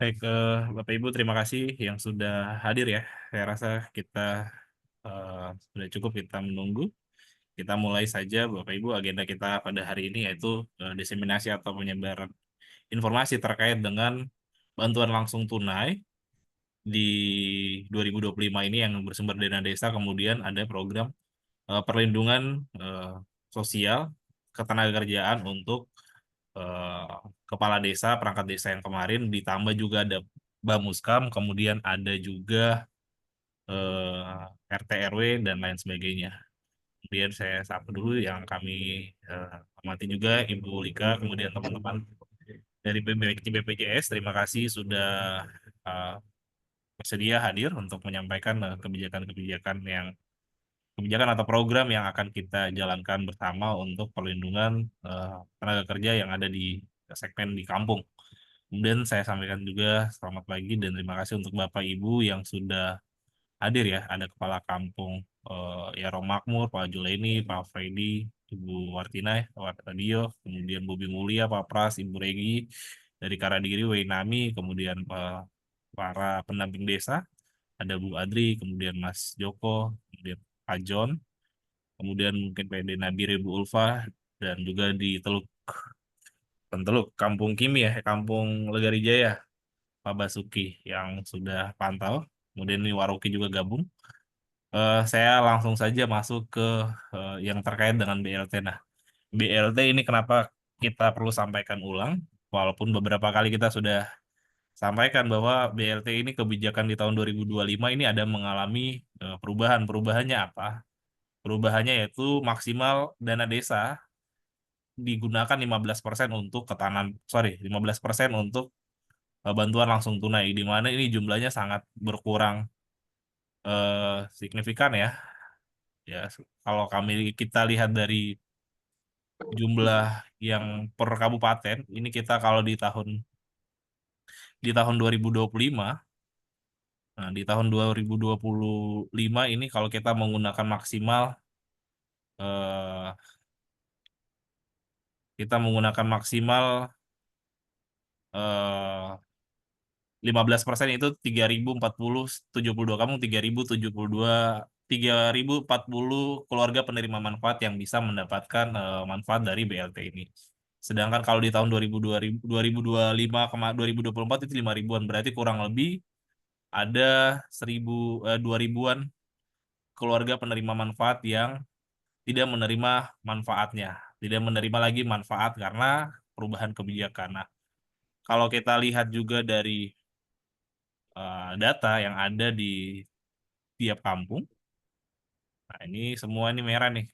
Baik, Bapak Ibu, terima kasih yang sudah hadir ya. Saya rasa kita sudah cukup kita menunggu. Kita mulai saja, Bapak Ibu, agenda kita pada hari ini yaitu diseminasi atau penyebaran informasi terkait dengan bantuan langsung tunai di 2025 ini yang bersumber dana desa. Kemudian ada program perlindungan eh, sosial ketenagakerjaan untuk eh, kepala desa, perangkat desa yang kemarin, ditambah juga ada Bamuskam, kemudian ada juga RT RW dan lain sebagainya. Kemudian saya sapa dulu yang kami amati juga Ibu Lika, kemudian teman-teman dari BPJS, terima kasih sudah eh, bersedia hadir untuk menyampaikan kebijakan atau program yang akan kita jalankan bersama untuk perlindungan tenaga kerja yang ada di segmen di kampung. Kemudian saya sampaikan juga selamat pagi dan terima kasih untuk Bapak Ibu yang sudah hadir ya. Ada Kepala Kampung ya Rom Makmur, Pak Juleni, Pak Freddy, Ibu Wartina, Pak Radio, kemudian Bobi Mulia, Pak Pras, Ibu Regi dari Karadiri, Wainami, kemudian para pendamping desa, ada Bu Adri, kemudian Mas Joko, kemudian Pak John, kemudian mungkin PD Nabire, Bu Ulfa, dan juga di Teluk Kampung Kimi ya, Kampung Legarijaya, Pak Basuki yang sudah pantau. Kemudian ini Waroki juga gabung. Saya langsung saja masuk ke yang terkait dengan BLT. Nah, BLT ini kenapa kita perlu sampaikan ulang, walaupun beberapa kali kita sudah sampaikan bahwa BLT ini kebijakan di tahun 2025 ini ada mengalami perubahan. Perubahannya apa? Perubahannya yaitu maksimal dana desa digunakan 15% untuk sorry, 15% untuk bantuan langsung tunai, di mana ini jumlahnya sangat berkurang signifikan ya. Ya, kalau kita lihat dari jumlah yang per kabupaten, ini kita kalau di tahun 2025, nah di tahun 2025 ini kalau kita menggunakan maksimal eh, kita menggunakan maksimal eh, 15% itu 3.070 kampung, 3.040 keluarga penerima manfaat yang bisa mendapatkan manfaat dari BLT ini. Sedangkan kalau di tahun 2025 ke 2024 itu 5 ribuan, berarti kurang lebih ada 2 ribuan keluarga penerima manfaat yang tidak menerima manfaatnya, tidak menerima lagi manfaat karena perubahan kebijakan. Nah, kalau kita lihat juga dari data yang ada di tiap kampung. Nah, ini semua ini merah nih.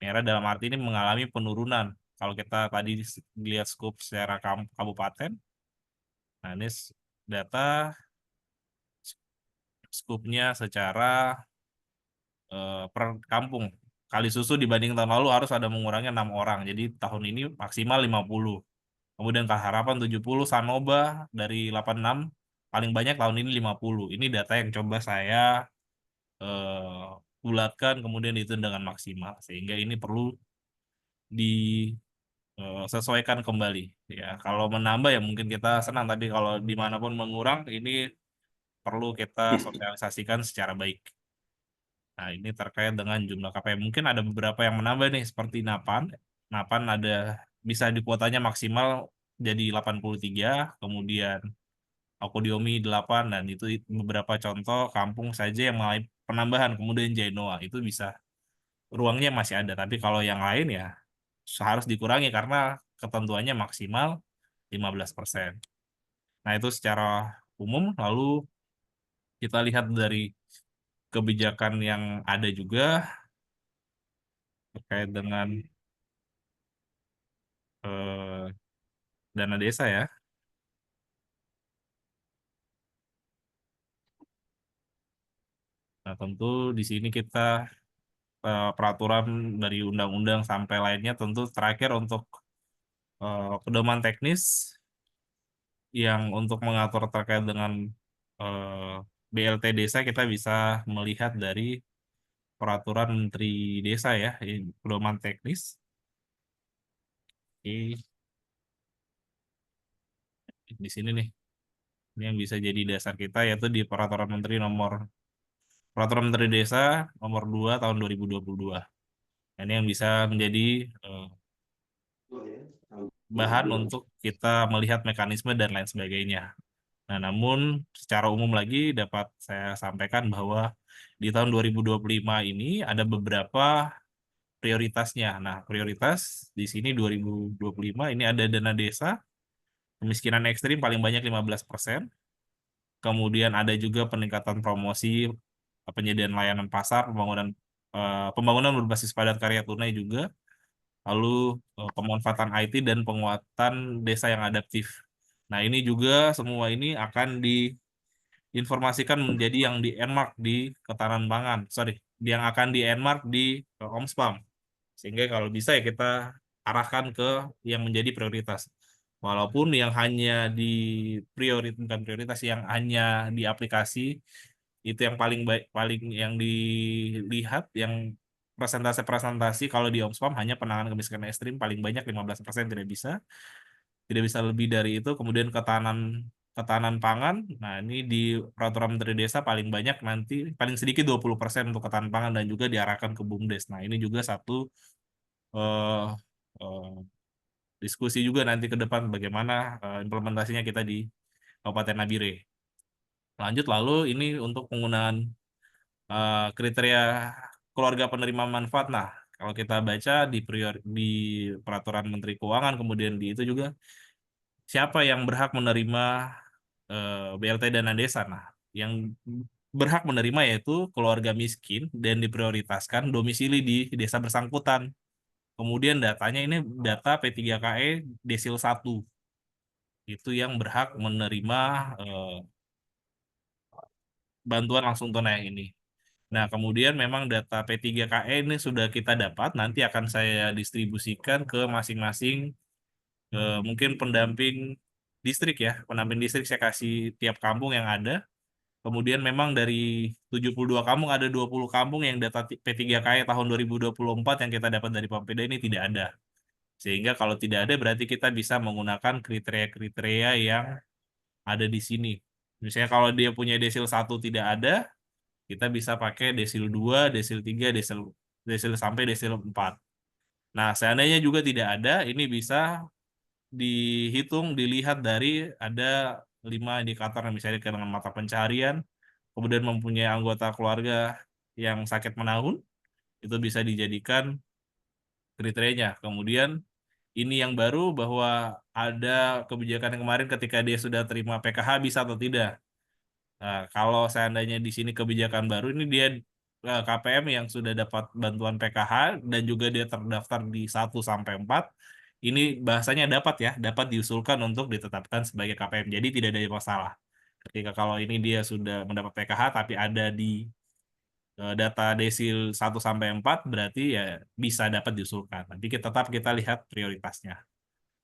Merah dalam arti ini mengalami penurunan. Kalau kita tadi lihat skop secara kabupaten, nah ini data skupnya secara per kampung. Kali susu dibanding tahun lalu harus ada mengurangi 6 orang. Jadi tahun ini maksimal 50. Kemudian Harapan 70, Sanoba dari 86, paling banyak tahun ini 50. Ini data yang coba saya bulatkan kemudian itu dengan maksimal sehingga ini perlu disesuaikan kembali ya. Kalau menambah ya mungkin kita senang, tapi kalau dimanapun mengurang ini perlu kita sosialisasikan secara baik. Nah, ini terkait dengan jumlah KPM, mungkin ada beberapa yang menambah nih seperti Napan. Napan ada bisa di kuotanya maksimal jadi 83, kemudian Akodiomi 8, dan itu beberapa contoh kampung saja yang mulai penambahan. Kemudian Jainoa itu bisa, ruangnya masih ada, tapi kalau yang lain ya harus dikurangi karena ketentuannya maksimal 15%. Nah, itu secara umum. Lalu kita lihat dari kebijakan yang ada juga terkait dengan eh, dana desa ya. Nah, tentu di sini kita peraturan dari undang-undang sampai lainnya, tentu terakhir untuk pedoman teknis yang untuk mengatur terkait dengan eh, BLT desa, kita bisa melihat dari peraturan Menteri Desa ya, ini pedoman teknis. Oke, di sini nih. Ini yang bisa jadi dasar kita yaitu di Peraturan Menteri Desa nomor 2 tahun 2022. Ini yang bisa menjadi eh, bahan untuk kita melihat mekanisme dan lain sebagainya. Nah, namun secara umum lagi dapat saya sampaikan bahwa di tahun 2025 ini ada beberapa prioritasnya. Nah, prioritas di sini 2025 ini ada dana desa, kemiskinan ekstrim paling banyak 15%. Kemudian ada juga peningkatan promosi, penyediaan layanan pasar, pembangunan berbasis padat karya tunai juga, lalu pemanfaatan IT dan penguatan desa yang adaptif. Nah, ini juga semua ini akan diinformasikan menjadi yang di Enmark di Ketahanan Pangan, sorry, yang akan di Enmark di Omspam. Sehingga kalau bisa ya kita arahkan ke yang menjadi prioritas. Walaupun yang hanya di bukan prioritas, yang hanya di aplikasi itu yang paling baik, paling yang dilihat, yang presentasi-presentasi kalau di Omspam hanya penanganan kemiskinan ekstrim paling banyak 15%, tidak bisa lebih dari itu. Kemudian ketahanan ketahanan pangan, nah ini di peraturan Menteri Desa paling banyak, nanti paling sedikit 20% untuk ketahanan pangan dan juga diarahkan ke BUMDes. Nah, ini juga satu eh, eh, diskusi juga nanti ke depan bagaimana implementasinya kita di Kabupaten Nabire. Lanjut, lalu ini untuk penggunaan kriteria keluarga penerima manfaat. Nah, kalau kita baca di peraturan Menteri Keuangan, kemudian di itu juga siapa yang berhak menerima BLT dana desa. Nah, yang berhak menerima yaitu keluarga miskin dan diprioritaskan domisili di desa bersangkutan. Kemudian datanya ini data P3KE desil 1 itu yang berhak menerima eh, bantuan langsung tunai ini. Nah, kemudian memang data P3KE ini sudah kita dapat, nanti akan saya distribusikan ke masing-masing mungkin pendamping distrik ya. Pendamping distrik saya kasih tiap kampung yang ada. Kemudian memang dari 72 kampung ada 20 kampung yang data P3KE tahun 2024 yang kita dapat dari Papeda ini tidak ada. Sehingga kalau tidak ada berarti kita bisa menggunakan kriteria-kriteria yang ada di sini. Misalnya kalau dia punya desil 1 tidak ada, kita bisa pakai desil 2, desil 3, desil desil sampai desil 4. Nah, seandainya juga tidak ada, ini bisa dihitung, dilihat dari ada 5 indikator, misalnya dengan mata pencaharian, kemudian mempunyai anggota keluarga yang sakit menahun, itu bisa dijadikan kriterianya. Kemudian ini yang baru bahwa ada kebijakan yang kemarin ketika dia sudah terima PKH bisa atau tidak. Nah, kalau seandainya di sini kebijakan baru ini dia KPM yang sudah dapat bantuan PKH dan juga dia terdaftar di 1 sampai 4, ini bahasanya dapat ya, dapat diusulkan untuk ditetapkan sebagai KPM. Jadi tidak ada masalah. Ketika kalau ini dia sudah mendapat PKH tapi ada di data desil 1 sampai 4, berarti ya bisa dapat diusulkan. Nanti tetap kita lihat prioritasnya.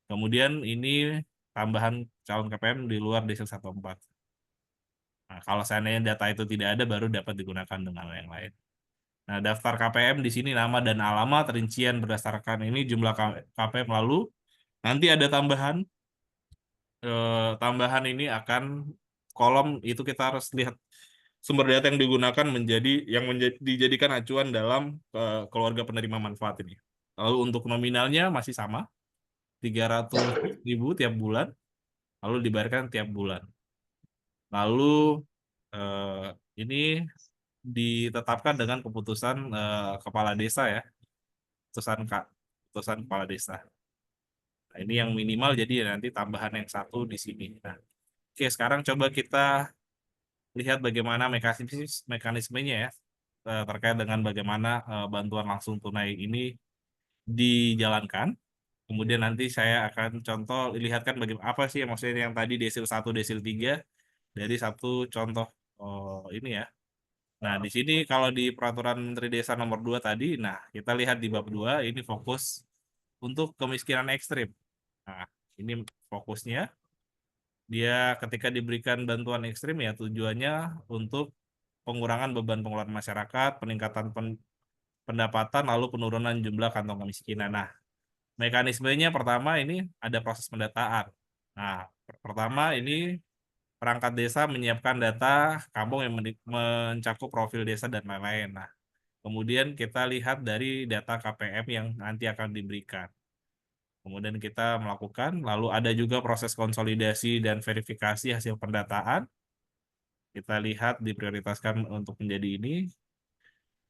Kemudian ini tambahan calon KPM di luar desil 1 sampai 4. Nah, kalau seandainya data itu tidak ada, baru dapat digunakan dengan yang lain. Nah, daftar KPM di sini nama dan alamat, rincian berdasarkan ini jumlah KPM, lalu nanti ada tambahan. Tambahan ini akan kolom itu kita harus lihat sumber data yang digunakan dijadikan acuan dalam keluarga penerima manfaat ini. Lalu untuk nominalnya masih sama, 300.000 tiap bulan, lalu dibayarkan tiap bulan. Lalu ini ditetapkan dengan keputusan kepala desa ya, keputusan keputusan kepala desa. Nah, ini yang minimal, jadi nanti tambahan yang satu di sini. Nah, oke, sekarang coba kita lihat bagaimana mekanismenya ya, terkait dengan bagaimana bantuan langsung tunai ini dijalankan. Kemudian nanti saya akan contoh lihatkan bagaimana apa sih yang maksudnya yang tadi desil 1, desil 3 dari satu contoh ini ya. Nah, di sini kalau di Peraturan Menteri Desa nomor 2 tadi, nah kita lihat di bab 2 ini fokus untuk kemiskinan ekstrim. Nah, ini fokusnya dia ketika diberikan bantuan ekstrim ya tujuannya untuk pengurangan beban pengeluaran masyarakat, peningkatan pendapatan, lalu penurunan jumlah kantong kemiskinan. Nah, mekanismenya pertama ini ada proses pendataan. Nah, pertama ini perangkat desa menyiapkan data kampung yang mencakup profil desa dan lain-lain. Nah, kemudian kita lihat dari data KPM yang nanti akan diberikan. Kemudian kita melakukan, lalu ada juga proses konsolidasi dan verifikasi hasil pendataan. Kita lihat diprioritaskan untuk menjadi ini.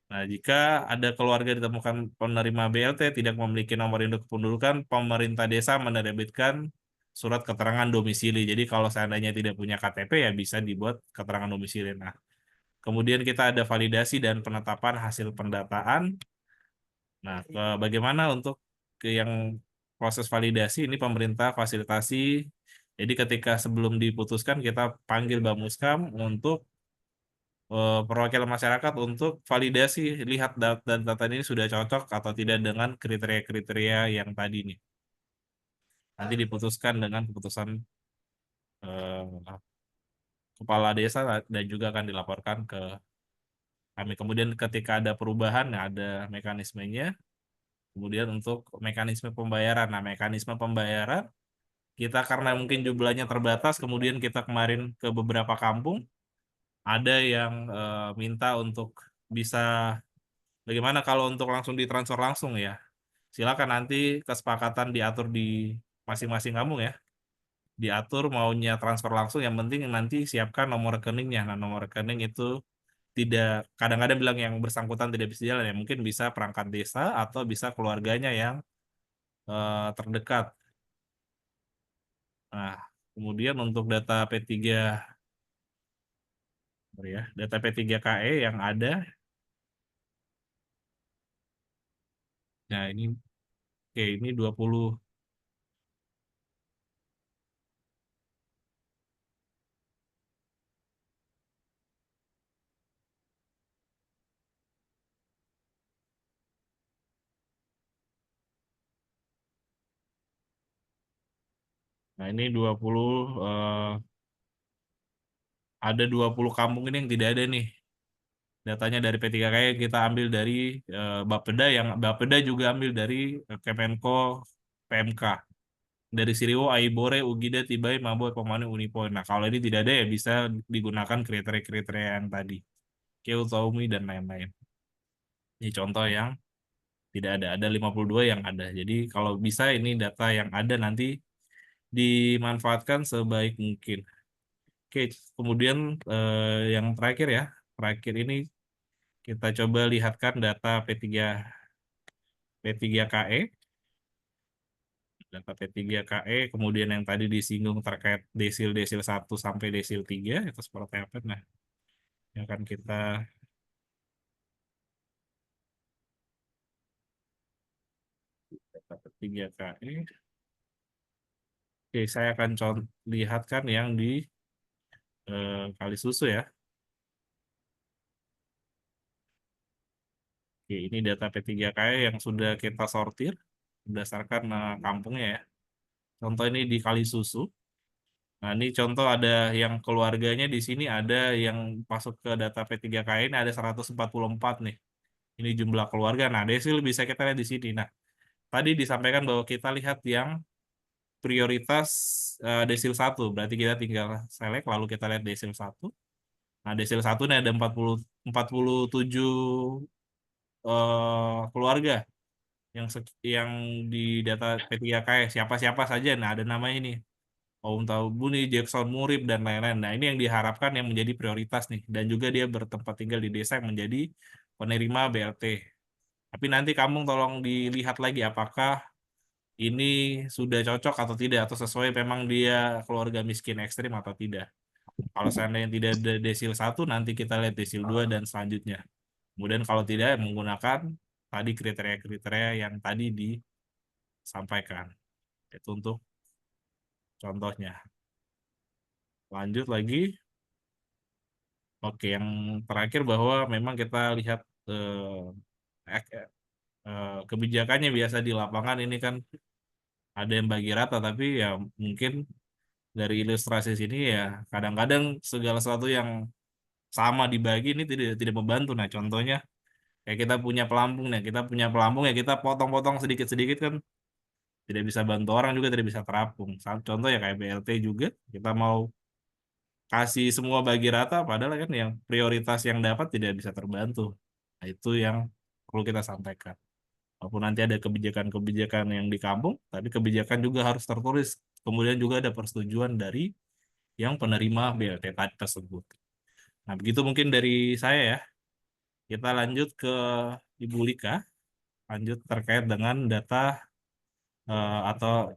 Nah, jika ada keluarga ditemukan penerima BLT tidak memiliki nomor induk kependudukan, pemerintah desa menerbitkan surat keterangan domisili. Jadi kalau seandainya tidak punya KTP ya bisa dibuat keterangan domisili. Nah, kemudian kita ada validasi dan penetapan hasil pendataan. Nah, bagaimana untuk yang proses validasi ini pemerintah fasilitasi. Jadi ketika sebelum diputuskan kita panggil Bamuskam untuk perwakilan masyarakat untuk validasi lihat data ini sudah cocok atau tidak dengan kriteria-kriteria yang tadi nih. Nanti diputuskan dengan keputusan eh, kepala desa dan juga akan dilaporkan ke kami. Kemudian ketika ada perubahan, nah ada mekanismenya. Kemudian untuk mekanisme pembayaran. Nah, mekanisme pembayaran kita karena mungkin jumlahnya terbatas, kemudian kita kemarin ke beberapa kampung, ada yang minta untuk bisa bagaimana kalau untuk langsung ditransfer langsung ya. Silakan nanti kesepakatan diatur di masing-masing kampung ya. Diatur maunya transfer langsung, yang penting nanti siapkan nomor rekeningnya. Nah, nomor rekening itu tidak kadang-kadang bilang yang bersangkutan tidak bisa jalan ya. Mungkin bisa perangkat desa atau bisa keluarganya yang terdekat. Nah, kemudian untuk data P3 ya, data P3KE yang ada. Nah, ini oke, ini 20. Nah, ini 20 ada 20 kampung ini yang tidak ada nih. Datanya dari P3K kita ambil dari Bapeda, yang Bapeda juga ambil dari Kemenko PMK. Dari Siriwo, Aibore, Ugida, Tibai, Maboi, Pemanu, Unipoint. Nah, kalau ini tidak ada ya bisa digunakan kriteria-kriteria yang tadi. Keu, Taumi, dan lain-lain. Ini contoh yang tidak ada. Ada 52 yang ada. Jadi kalau bisa ini data yang ada nanti dimanfaatkan sebaik mungkin. Oke, kemudian yang terakhir ya. Terakhir ini kita coba lihatkan data P3KE. Data P3KE, kemudian yang tadi disinggung terkait desil 1 sampai desil 3 itu seperti apa? Nah, yang akan kita data P3KE. Oke, saya akan lihatkan yang di Kalisusu ya. Oke, ini data P3KE yang sudah kita sortir berdasarkan kampungnya ya. Contoh ini di Kalisusu. Nah, ini contoh ada yang keluarganya di sini ada yang masuk ke data P3KE ini ada 144 nih. Ini jumlah keluarga. Nah, desil bisa kita lihat di sini. Nah, tadi disampaikan bahwa kita lihat yang prioritas desil 1. Berarti kita tinggal select lalu kita lihat desil 1. Nah, desil 1 ini ada 47 keluarga yang di data P3K siapa-siapa saja. Nah, ada nama ini. Om Tahu Buni, Jackson Murib dan lain-lain. Nah, ini yang diharapkan yang menjadi prioritas nih dan juga dia bertempat tinggal di desa yang menjadi penerima BLT. Tapi nanti kamu tolong dilihat lagi apakah ini sudah cocok atau tidak atau sesuai memang dia keluarga miskin ekstrim atau tidak. Kalau seandainya tidak ada desil 1 nanti kita lihat desil 2 dan selanjutnya. Kemudian kalau tidak menggunakan tadi kriteria-kriteria yang tadi disampaikan. Itu untuk contohnya. Lanjut lagi. Oke, yang terakhir bahwa memang kita lihat kebijakannya biasa di lapangan ini kan ada yang bagi rata, tapi ya mungkin dari ilustrasi sini ya kadang-kadang segala sesuatu yang sama dibagi ini tidak tidak membantu. Nah, contohnya kayak kita punya pelampung nih, kita punya pelampung ya kita potong-potong sedikit-sedikit kan tidak bisa bantu orang juga tidak bisa terapung. Contoh ya kayak BLT juga kita mau kasih semua bagi rata, padahal kan yang prioritas yang dapat tidak bisa terbantu. Nah, itu yang perlu kita sampaikan. Walaupun nanti ada kebijakan-kebijakan yang di kampung, tapi kebijakan juga harus tertulis. Kemudian juga ada persetujuan dari yang penerima BLT tadi tersebut. Nah, begitu mungkin dari saya ya. Kita lanjut ke Ibu Lika, lanjut terkait dengan data atau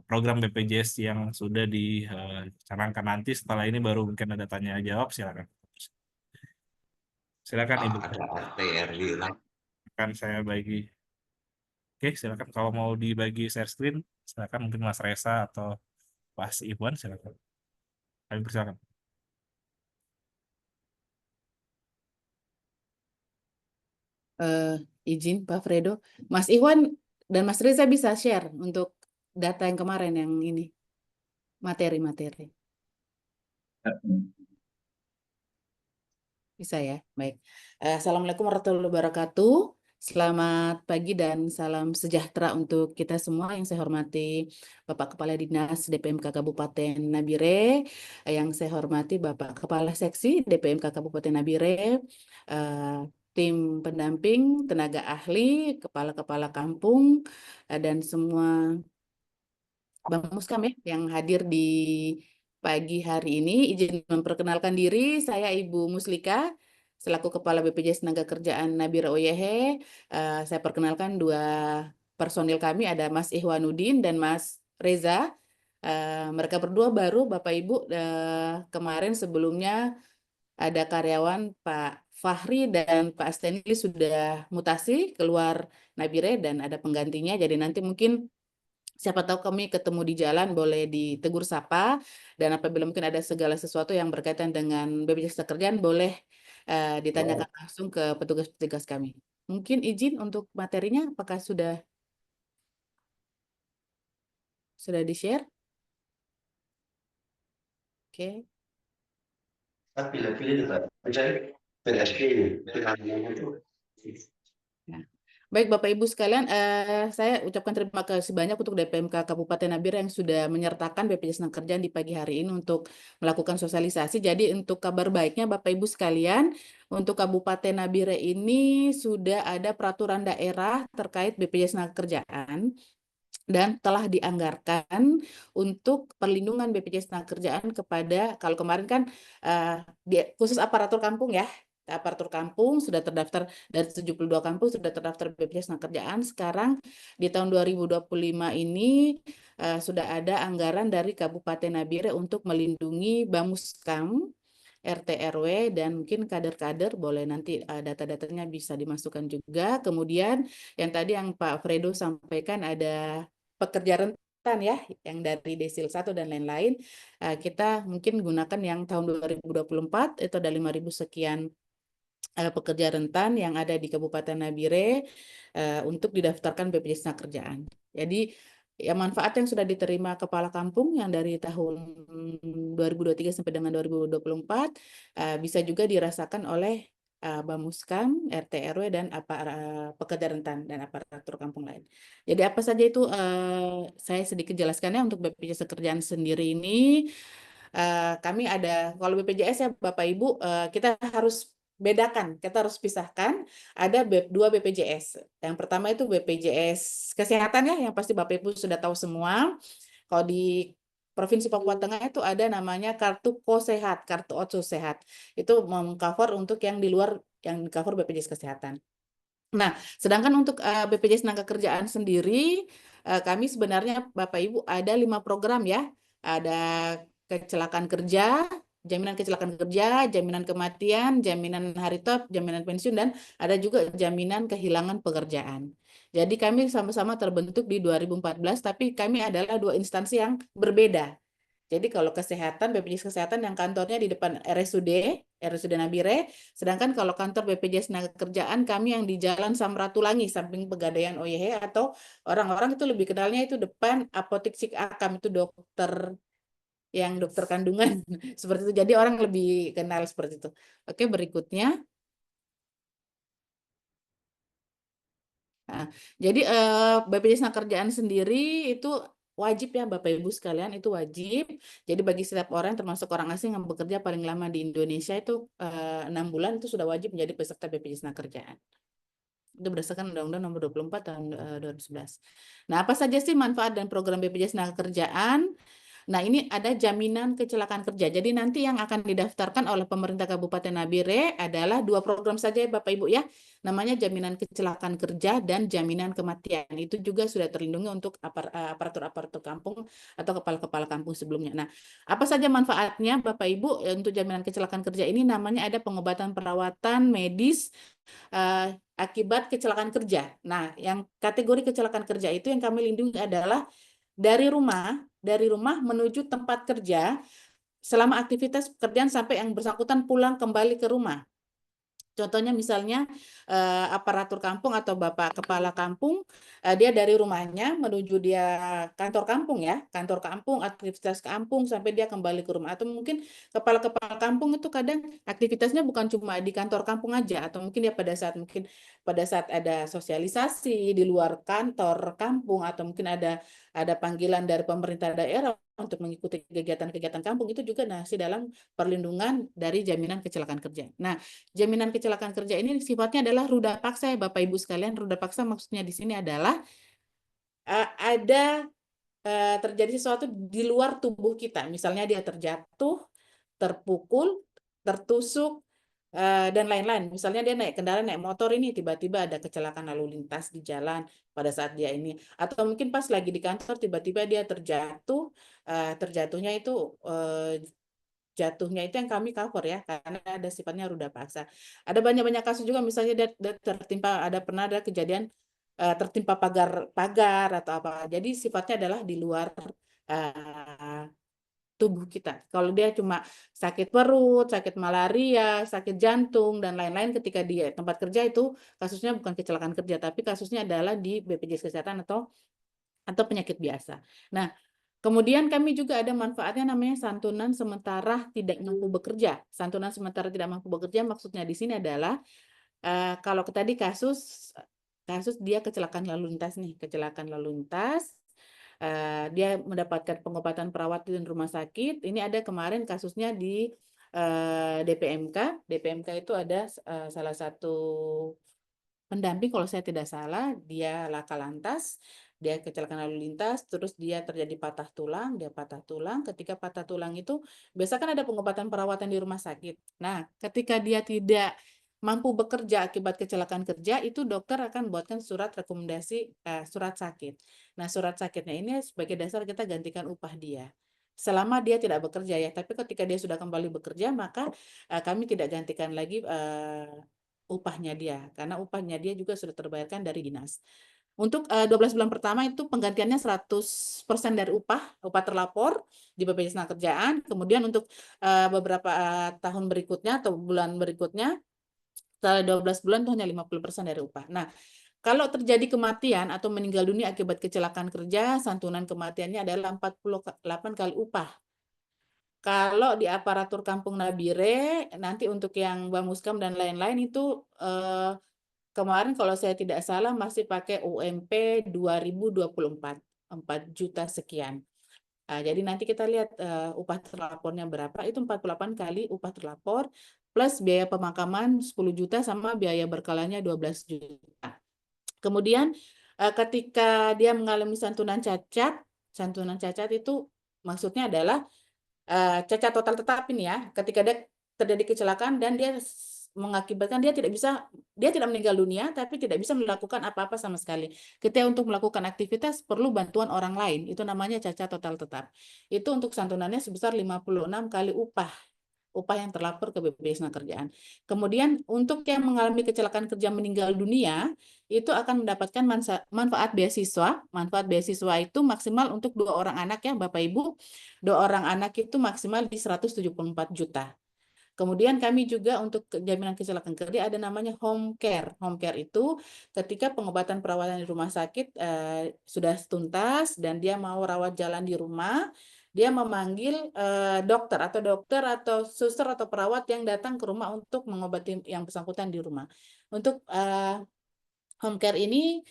program BPJS yang sudah dicanangkan nanti. Setelah ini baru mungkin ada tanya jawab, silakan. Silakan Ibu. Ada RT RW lah. Akan saya bagi. Oke, silakan kalau mau dibagi share screen, silakan mungkin Mas Resa atau Mas Iwan, silakan. Kami persilakan. eh, izin Pak Fredo, Mas Iwan dan Mas Reza bisa share untuk data yang kemarin yang ini materi-materi. Bisa ya, baik. Assalamualaikum warahmatullahi wabarakatuh. Selamat pagi dan salam sejahtera untuk kita semua. Yang saya hormati Bapak Kepala Dinas DPMK Kabupaten Nabire, yang saya hormati Bapak Kepala Seksi DPMK Kabupaten Nabire, tim pendamping, tenaga ahli, kepala-kepala kampung, dan semua Bang Muskam ya yang hadir di pagi hari ini. Izin memperkenalkan diri, saya Ibu Muslika selaku Kepala BPJS Tenaga Kerjaan Nabire OYH. Saya perkenalkan dua personil kami, ada Mas Ihwanuddin dan Mas Reza. Mereka berdua baru Bapak Ibu, kemarin sebelumnya ada karyawan Pak Fahri dan Pak Stanley sudah mutasi keluar Nabire dan ada penggantinya. Jadi nanti mungkin siapa tahu kami ketemu di jalan, boleh ditegur sapa. Dan apabila mungkin ada segala sesuatu yang berkaitan dengan BPJS Ketenagakerjaan, boleh ditanyakan langsung ke petugas-petugas kami. Mungkin izin untuk materinya, apakah sudah di-share? Oke. Ya. Baik Bapak Ibu sekalian, saya ucapkan terima kasih banyak untuk DPMK Kabupaten Nabire yang sudah menyertakan BPJS Tenagakerjaan di pagi hari ini untuk melakukan sosialisasi. Jadi untuk kabar baiknya Bapak Ibu sekalian, untuk Kabupaten Nabire ini sudah ada peraturan daerah terkait BPJS Tenagakerjaan dan telah dianggarkan untuk perlindungan BPJS Tenagakerjaan kepada, kalau kemarin kan khusus aparatur kampung ya, aparatur kampung sudah terdaftar dari 72 kampung sudah terdaftar BPJS Tenagakerjaan. Sekarang di tahun 2025 ini sudah ada anggaran dari Kabupaten Nabire untuk melindungi Bamuskam, RT RW, dan mungkin kader-kader boleh nanti data-datanya bisa dimasukkan juga. Kemudian yang tadi yang Pak Fredo sampaikan ada pekerja rentan ya, yang dari desil 1 dan lain-lain. Kita mungkin gunakan yang tahun 2024 itu ada 5.000 sekian pekerja rentan yang ada di Kabupaten Nabire untuk didaftarkan BPJS Tenagakerjaan. Jadi ya manfaat yang sudah diterima kepala kampung yang dari tahun 2023 sampai dengan 2024 bisa juga dirasakan oleh Bamuskam, RT RW, dan pekerja rentan dan aparatur kampung lain. Jadi apa saja itu saya sedikit jelaskannya untuk BPJS Tenagakerjaan sendiri ini. Kami ada, kalau BPJS ya Bapak Ibu, kita harus bedakan, kita harus pisahkan. Ada dua BPJS. Yang pertama itu BPJS Kesehatan ya, yang pasti Bapak Ibu sudah tahu semua. Kalau di Provinsi Papua Tengah itu ada namanya kartu Kosehat, kartu Otsu Sehat. Itu mengcover untuk yang di luar yang cover BPJS Kesehatan. Nah, sedangkan untuk BPJS Tenagakerjaan sendiri, kami sebenarnya Bapak Ibu ada 5 program ya. Ada kecelakaan kerja, jaminan kecelakaan kerja, jaminan kematian, jaminan hari top, jaminan pensiun, dan ada juga jaminan kehilangan pekerjaan. Jadi kami sama-sama terbentuk di 2014, tapi kami adalah dua instansi yang berbeda. Jadi kalau kesehatan, BPJS Kesehatan yang kantornya di depan RSUD Nabire, sedangkan kalau kantor BPJS Tenagakerjaan kami yang di Jalan Samratulangi, samping Pegadaian OYH, atau orang-orang itu lebih kenalnya itu depan Apotik Sik Akam, itu dokter kandungan, seperti itu. Jadi orang lebih kenal seperti itu. Oke, berikutnya. Nah, jadi BPJS Tenagakerjaan sendiri itu wajib ya Bapak Ibu sekalian, itu wajib. Jadi bagi setiap orang termasuk orang asing yang bekerja paling lama di Indonesia itu 6 bulan itu sudah wajib menjadi peserta BPJS Kerjaan. Itu berdasarkan Undang-Undang Nomor 24 tahun 2011. Nah, apa saja sih manfaat dan program BPJS Kerjaan? Nah, ini ada jaminan kecelakaan kerja. Jadi nanti yang akan didaftarkan oleh pemerintah Kabupaten Nabire adalah 2 program saja ya Bapak Ibu ya. Namanya jaminan kecelakaan kerja dan jaminan kematian. Itu juga sudah terlindungi untuk aparatur-aparatur kampung atau kepala-kepala kampung sebelumnya. Nah, apa saja manfaatnya Bapak Ibu untuk jaminan kecelakaan kerja ini? Namanya ada pengobatan perawatan medis akibat kecelakaan kerja. Nah, yang kategori kecelakaan kerja itu yang kami lindungi adalah dari rumah menuju tempat kerja selama aktivitas pekerjaan sampai yang bersangkutan pulang kembali ke rumah. Contohnya misalnya aparatur kampung atau Bapak Kepala Kampung, dia dari rumahnya menuju dia kantor kampung ya, kantor kampung, aktivitas kampung sampai dia kembali ke rumah. Atau mungkin kepala-kepala kampung itu kadang aktivitasnya bukan cuma di kantor kampung aja, atau mungkin dia pada saat ada sosialisasi di luar kantor kampung, atau mungkin ada panggilan dari pemerintah daerah untuk mengikuti kegiatan-kegiatan kampung, itu juga masih dalam perlindungan dari jaminan kecelakaan kerja. Nah, jaminan kecelakaan kerja ini sifatnya adalah ruda paksa ya Bapak Ibu sekalian. Ruda paksa maksudnya di sini adalah ada terjadi sesuatu di luar tubuh kita. Misalnya dia terjatuh, terpukul, tertusuk, dan lain-lain. Misalnya dia naik kendaraan, naik motor ini tiba-tiba ada kecelakaan lalu lintas di jalan pada saat dia ini. Atau mungkin pas lagi di kantor tiba-tiba dia terjatuh, terjatuhnya itu jatuhnya itu yang kami cover ya karena ada sifatnya ruda paksa. Ada banyak-banyak kasus juga misalnya dia tertimpa pernah ada kejadian tertimpa pagar atau apa. Jadi sifatnya adalah di luar eh, tubuh kita. Kalau dia cuma sakit perut, sakit malaria, sakit jantung dan lain-lain ketika dia tempat kerja itu kasusnya bukan kecelakaan kerja tapi kasusnya adalah di BPJS Kesehatan atau penyakit biasa. Nah, kemudian kami juga ada manfaatnya namanya santunan sementara tidak mampu bekerja. Santunan sementara tidak mampu bekerja maksudnya di sini adalah kalau tadi kasus kasus dia kecelakaan lalu lintas nih, kecelakaan lalu lintas, dia mendapatkan pengobatan perawat di rumah sakit. Ini ada kemarin kasusnya di DPMK. DPMK itu ada salah satu pendamping kalau saya tidak salah, dia laka lantas, dia kecelakaan lalu lintas, terus dia terjadi patah tulang, dia patah tulang. Ketika patah tulang itu, biasa kan ada pengobatan perawatan di rumah sakit. Nah, ketika dia tidak mampu bekerja akibat kecelakaan kerja, itu dokter akan buatkan surat rekomendasi, surat sakit. Nah, surat sakitnya ini sebagai dasar kita gantikan upah dia. Selama dia tidak bekerja ya, tapi ketika dia sudah kembali bekerja, maka kami tidak gantikan lagi upahnya dia karena upahnya dia juga sudah terbayarkan dari dinas. Untuk 12 bulan pertama itu penggantiannya 100% dari upah terlapor di BPJS Kerjaan. Kemudian untuk beberapa tahun berikutnya atau bulan berikutnya setelah 12 bulan itu hanya 50% dari upah. Nah, kalau terjadi kematian atau meninggal dunia akibat kecelakaan kerja, santunan kematiannya adalah 48 kali upah. Kalau di aparatur Kampung Nabire, nanti untuk yang Bamuskam dan lain-lain itu kemarin kalau saya tidak salah masih pakai UMP 2024, 4 juta sekian. Jadi nanti kita lihat upah terlapornya berapa, itu 48 kali upah terlapor, plus biaya pemakaman 10 juta sama biaya berkalanya 12 juta. Kemudian ketika dia mengalami santunan cacat itu maksudnya adalah cacat total tetap ini ya, ketika dia terjadi kecelakaan dan dia mengakibatkan dia tidak meninggal dunia tapi tidak bisa melakukan apa-apa sama sekali. Ketika untuk melakukan aktivitas perlu bantuan orang lain, itu namanya cacat total tetap. Itu untuk santunannya sebesar 56 kali upah yang terlapor ke BPJS Kerjaan. Kemudian untuk yang mengalami kecelakaan kerja meninggal dunia itu akan mendapatkan manfaat beasiswa. Manfaat beasiswa itu maksimal untuk 2 orang anak ya Bapak Ibu. 2 orang anak itu maksimal di 174 juta. Kemudian kami juga untuk jaminan kecelakaan kerja ada namanya home care. Home care itu ketika pengobatan perawatan di rumah sakit sudah tuntas dan dia mau rawat jalan di rumah, dia memanggil dokter atau suster atau perawat yang datang ke rumah untuk mengobati yang bersangkutan di rumah. Untuk home care ini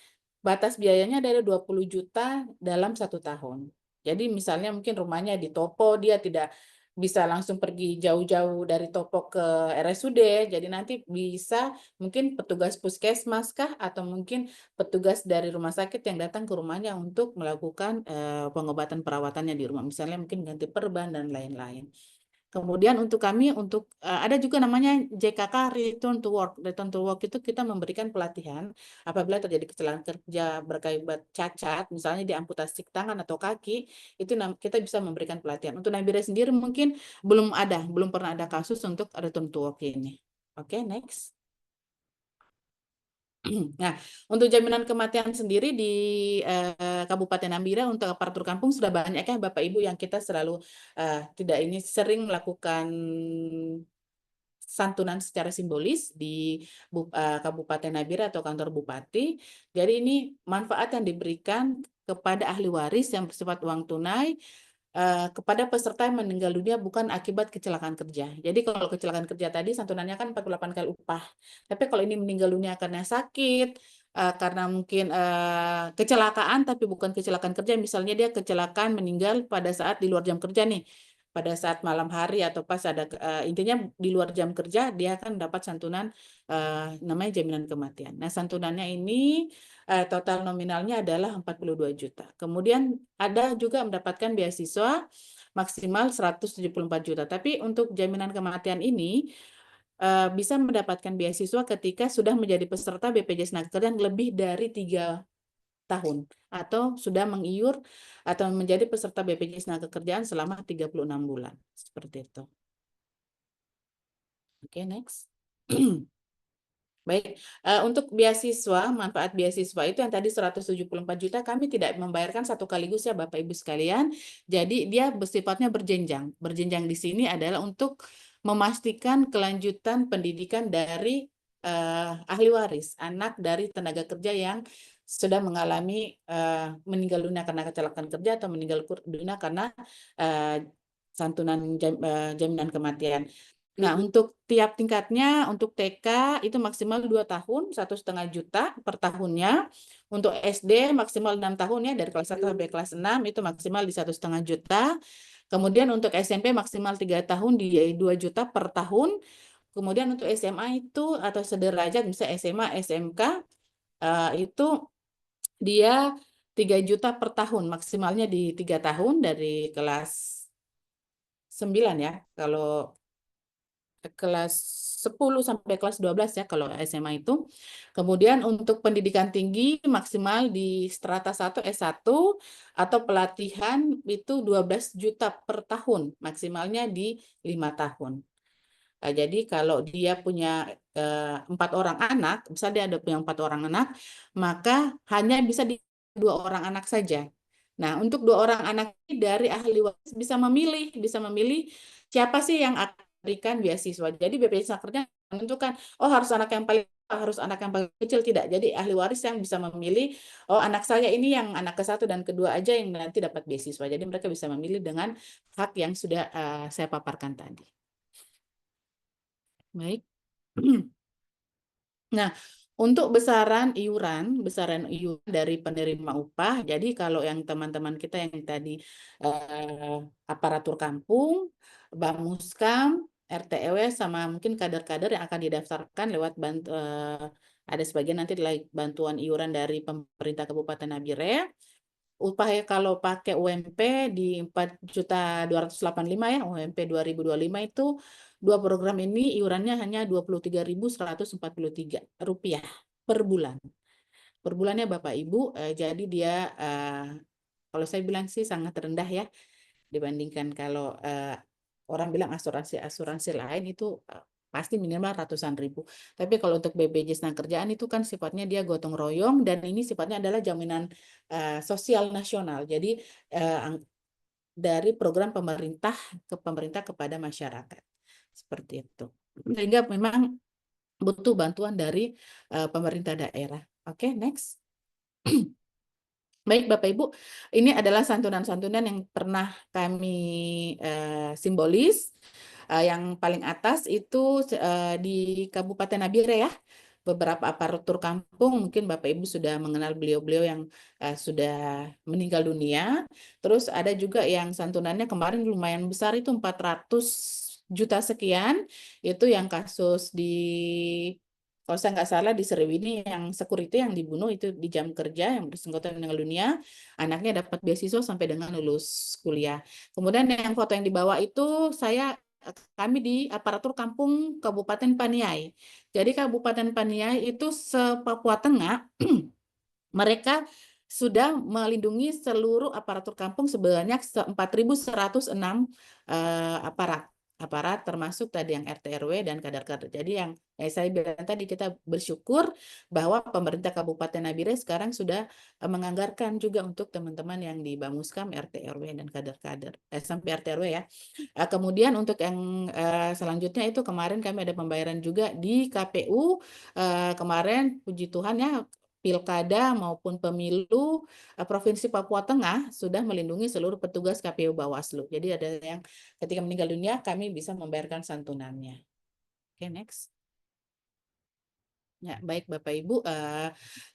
batas biayanya adalah 20 juta dalam 1 tahun. Jadi misalnya mungkin rumahnya di Topo, dia tidak bisa langsung pergi jauh-jauh dari Topo ke RSUD, jadi nanti bisa mungkin petugas puskesmas kah atau mungkin petugas dari rumah sakit yang datang ke rumahnya untuk melakukan pengobatan perawatannya di rumah, misalnya mungkin ganti perban dan lain-lain. Kemudian untuk kami, ada juga namanya JKK Return to Work. Return to Work itu kita memberikan pelatihan apabila terjadi kecelakaan kerja berkaibat cacat, misalnya diamputasi tangan atau kaki, itu kita bisa memberikan pelatihan. Untuk Nabila sendiri mungkin belum pernah ada kasus untuk Return to Work ini. Oke, next. Nah, untuk jaminan kematian sendiri di Kabupaten Nambira untuk aparatur kampung sudah banyak ya Bapak Ibu yang kita selalu tidak ini sering melakukan santunan secara simbolis di Kabupaten Nabira atau kantor bupati. Jadi ini manfaat yang diberikan kepada ahli waris yang bersifat uang tunai kepada peserta yang meninggal dunia bukan akibat kecelakaan kerja. Jadi kalau kecelakaan kerja tadi santunannya kan 48 kali upah. Tapi kalau ini meninggal dunia karena sakit, karena mungkin kecelakaan tapi bukan kecelakaan kerja, misalnya dia kecelakaan meninggal pada saat di luar jam kerja nih, pada saat malam hari atau pas ada intinya di luar jam kerja dia akan dapat santunan namanya jaminan kematian. Nah, santunannya ini total nominalnya adalah 42 juta. Kemudian ada juga mendapatkan beasiswa maksimal 174 juta. Tapi untuk jaminan kematian ini bisa mendapatkan beasiswa ketika sudah menjadi peserta BPJS Tenaga lebih dari 3 tahun atau sudah mengiur atau menjadi peserta BPJS Tenaga selama 36 bulan. Seperti itu. Oke, next. Baik, untuk beasiswa, manfaat beasiswa itu yang tadi 174 juta, kami tidak membayarkan satu kaligus ya Bapak Ibu sekalian. Jadi dia bersifatnya berjenjang. Berjenjang di sini adalah untuk memastikan kelanjutan pendidikan dari ahli waris, anak dari tenaga kerja yang sudah mengalami meninggal dunia karena kecelakaan kerja atau meninggal dunia karena santunan jaminan kematian. Nah, untuk tiap tingkatnya, untuk TK itu maksimal 2 tahun, 1,5 juta per tahunnya. Untuk SD maksimal 6 tahun ya, dari kelas 1 sampai kelas 6 itu maksimal di 1,5 juta. Kemudian untuk SMP maksimal 3 tahun di 2 juta per tahun. Kemudian untuk SMA itu atau sederajat, misalnya SMA, SMK, itu dia 3 juta per tahun, maksimalnya di 3 tahun dari kelas 9 ya. Kalau kelas 10 sampai kelas 12 ya kalau SMA itu. Kemudian untuk pendidikan tinggi maksimal di strata 1 S1 atau pelatihan itu 12 juta per tahun, maksimalnya di 5 tahun. Jadi kalau dia punya 4 orang anak, misalnya dia ada punya 4 orang anak, maka hanya bisa di 2 orang anak saja. Nah, untuk 2 orang anak ini dari ahli waris bisa memilih siapa sih yang akan berikan beasiswa. Jadi BPJS Kerja menentukan, oh harus anak yang paling kecil, tidak. Jadi ahli waris yang bisa memilih, oh anak saya ini yang anak ke-1 dan kedua aja yang nanti dapat beasiswa. Jadi mereka bisa memilih dengan hak yang sudah saya paparkan tadi. Baik. Nah, untuk besaran iuran dari penerima upah, jadi kalau yang teman-teman kita yang tadi aparatur kampung, Bamuskam, RT/RW, sama mungkin kader-kader yang akan didaftarkan lewat ada sebagian nanti bantuan iuran dari pemerintah Kabupaten Nabire. Upah kalau pakai UMP di 4.285 ya, UMP 2025 itu dua program ini iurannya hanya Rp23.143 per bulan. Per bulannya Bapak Ibu, jadi dia kalau saya bilang sih sangat rendah ya dibandingkan kalau orang bilang asuransi lain itu pasti minimal ratusan ribu. Tapi kalau untuk BPJS Kerjaan itu kan sifatnya dia gotong royong dan ini sifatnya adalah jaminan sosial nasional. Jadi dari program pemerintah ke pemerintah kepada masyarakat. Seperti itu. Sehingga memang butuh bantuan dari pemerintah daerah. Oke, next. Baik Bapak Ibu, ini adalah santunan-santunan yang pernah kami simbolis. Yang paling atas itu di Kabupaten Nabire ya. beberapa aparatur kampung, mungkin Bapak Ibu sudah mengenal beliau-beliau yang sudah meninggal dunia. Terus ada juga yang santunannya kemarin lumayan besar itu 400 juta sekian, itu yang kasus di, kalau saya nggak salah di Seriwini yang security yang dibunuh itu di jam kerja yang bersangkutan meninggal dunia, anaknya dapat beasiswa sampai dengan lulus kuliah. Kemudian yang foto yang di bawah itu kami di aparatur kampung Kabupaten Paniai. Jadi Kabupaten Paniai itu se-Papua Tengah mereka sudah melindungi seluruh aparatur kampung sebanyak 4.106 aparat. Aparat termasuk tadi yang RT RW dan kader-kader. Jadi yang saya bilang tadi kita bersyukur bahwa pemerintah Kabupaten Nabire sekarang sudah menganggarkan juga untuk teman-teman yang di Bamuskam, RT RW dan kader-kader. Sampai RT RW ya. Kemudian untuk yang selanjutnya itu kemarin kami ada pembayaran juga di KPU. Kemarin puji Tuhan ya pilkada maupun pemilu Provinsi Papua Tengah sudah melindungi seluruh petugas KPU Bawaslu. Jadi ada yang ketika meninggal dunia kami bisa membayarkan santunannya. Oke, next. Ya, baik Bapak Ibu.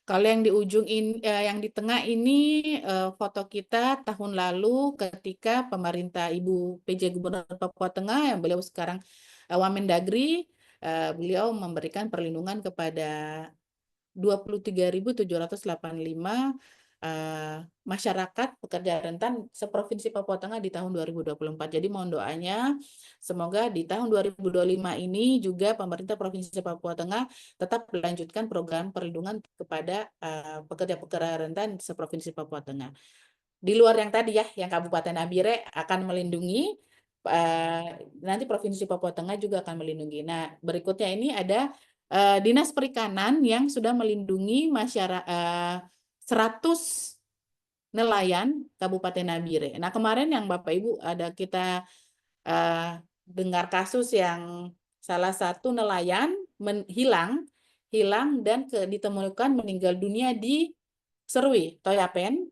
Kalau yang di ujung ini, yang di tengah ini foto kita tahun lalu ketika pemerintah Ibu PJ Gubernur Papua Tengah yang beliau sekarang Wamendagri, beliau memberikan perlindungan kepada 23.785 masyarakat pekerja rentan seprovinsi Papua Tengah di tahun 2024. Jadi mohon doanya semoga di tahun 2025 ini juga pemerintah Provinsi Papua Tengah tetap melanjutkan program perlindungan kepada pekerja-pekerja rentan seprovinsi Papua Tengah. Di luar yang tadi ya, yang Kabupaten Nabire akan melindungi, nanti Provinsi Papua Tengah juga akan melindungi. Nah, berikutnya ini ada Dinas Perikanan yang sudah melindungi masyarakat 100 nelayan Kabupaten Nabire. Nah, kemarin yang Bapak Ibu ada kita dengar kasus yang salah satu nelayan hilang dan ditemukan meninggal dunia di Serui, Toyapen.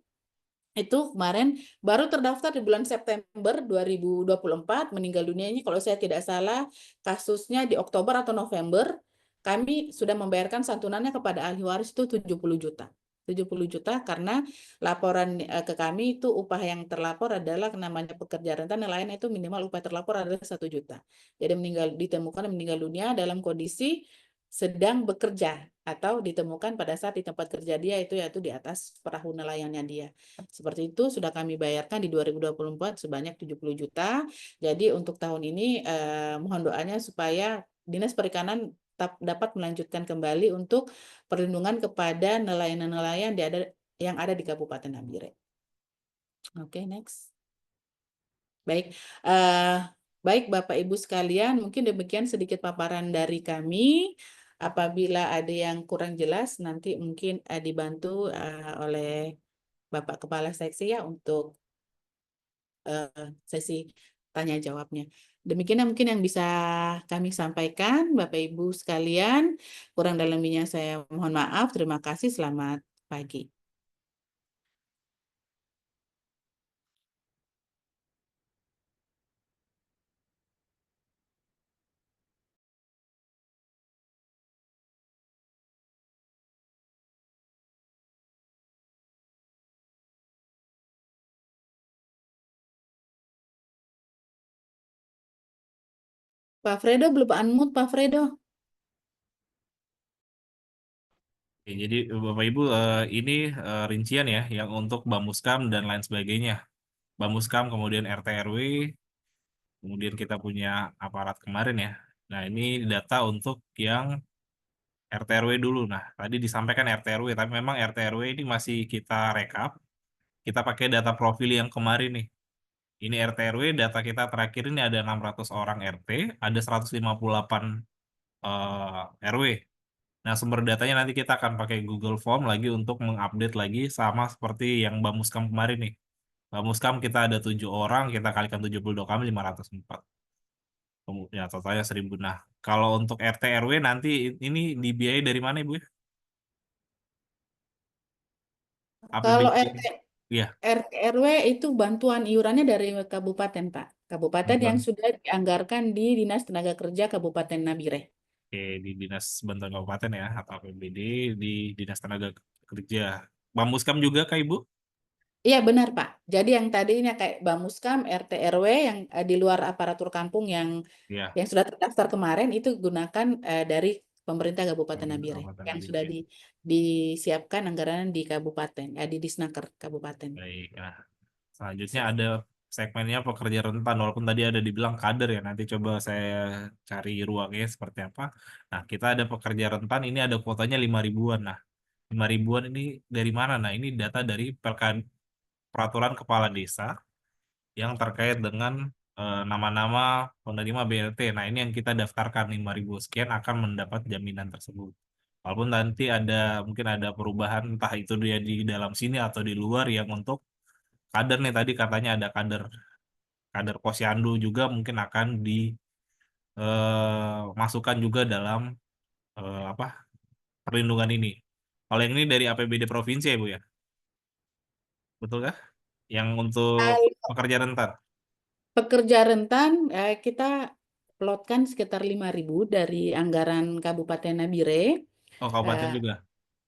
Itu kemarin baru terdaftar di bulan September 2024, meninggal dunianya kalau saya tidak salah kasusnya di Oktober atau November. Kami sudah membayarkan santunannya kepada ahli waris itu 70 juta. 70 juta karena laporan ke kami itu upah yang terlapor adalah namanya pekerja rentan nelayan itu minimal upah terlapor adalah 1 juta. Jadi ditemukan meninggal dunia dalam kondisi sedang bekerja atau ditemukan pada saat di tempat kerja dia itu yaitu di atas perahu nelayannya dia. Seperti itu sudah kami bayarkan di 2024 sebanyak 70 juta. Jadi untuk tahun ini mohon doanya supaya Dinas Perikanan dapat melanjutkan kembali untuk perlindungan kepada nelayan-nelayan yang ada di Kabupaten Nabire. Oke, next. Baik, baik Bapak Ibu sekalian, mungkin demikian sedikit paparan dari kami. Apabila ada yang kurang jelas, nanti mungkin dibantu oleh Bapak Kepala Seksi ya untuk sesi tanya jawabnya. Demikian mungkin yang bisa kami sampaikan, Bapak Ibu sekalian. Kurang dan lebihnya saya mohon maaf. Terima kasih. Selamat pagi. Pak Fredo belum unmute, Pak Fredo. Oke, jadi Bapak Ibu ini rincian ya yang untuk Bamuskam dan lain sebagainya. Bamuskam kemudian RT RW, kemudian kita punya aparat kemarin ya. Nah, ini data untuk yang RT RW dulu. Nah, tadi disampaikan RT RW, tapi memang RT RW ini masih kita rekap. Kita pakai data profil yang kemarin nih. Ini RT RW, data kita terakhir ini ada 600 orang RT, ada 158 RW. Nah, sumber datanya nanti kita akan pakai Google Form lagi untuk mengupdate lagi sama seperti yang Bamuskam kemarin nih. Bamuskam kita ada 7 orang, kita kalikan 72 kali 504. Ya, totalnya 1.000. Nah, kalau untuk RT RW nanti ini dibiayai dari mana Ibu? Kalau APBD. Iya, RT RW itu bantuan iurannya dari kabupaten, Pak. Kabupaten yang bantuan. sudah dianggarkan di Dinas Tenaga Kerja Kabupaten Nabire. Oke, di Dinas Bantuan Kabupaten ya, atau APBD, di Dinas Tenaga Kerja. Bamuskam juga Kak Ibu? Iya benar Pak. Jadi yang tadinya kayak Bamuskam, RT RW yang di luar aparatur kampung Ya, yang sudah terdaftar kemarin itu gunakan dari pemerintah Kabupaten pemerintah Nabire Kabupaten yang Nabire. sudah disiapkan anggaran di kabupaten, di Disnaker kabupaten. Baik. Nah, selanjutnya ada segmennya pekerja rentan, walaupun tadi ada dibilang kader ya. Nanti coba saya cari ruangnya seperti apa. Nah, kita ada pekerja rentan, ini ada kuotanya 5 ribuan. Nah, 5 ribuan ini dari mana? Nah, ini data dari Peraturan Kepala Desa yang terkait dengan nama-nama penerima BLT. Nah, ini yang kita daftarkan 5.000 sekian akan mendapat jaminan tersebut. Walaupun nanti mungkin ada perubahan entah itu dia di dalam sini atau di luar yang untuk kader nih tadi katanya ada kader kader Posyandu juga mungkin akan dimasukkan juga dalam apa perlindungan ini. Kalau yang ini dari APBD provinsi ya Bu ya, betul kah? Yang untuk Kalau pekerja rentan. pekerja rentan kita plotkan sekitar 5.000 dari anggaran Kabupaten Nabire. Oh Eh, kabupaten juga.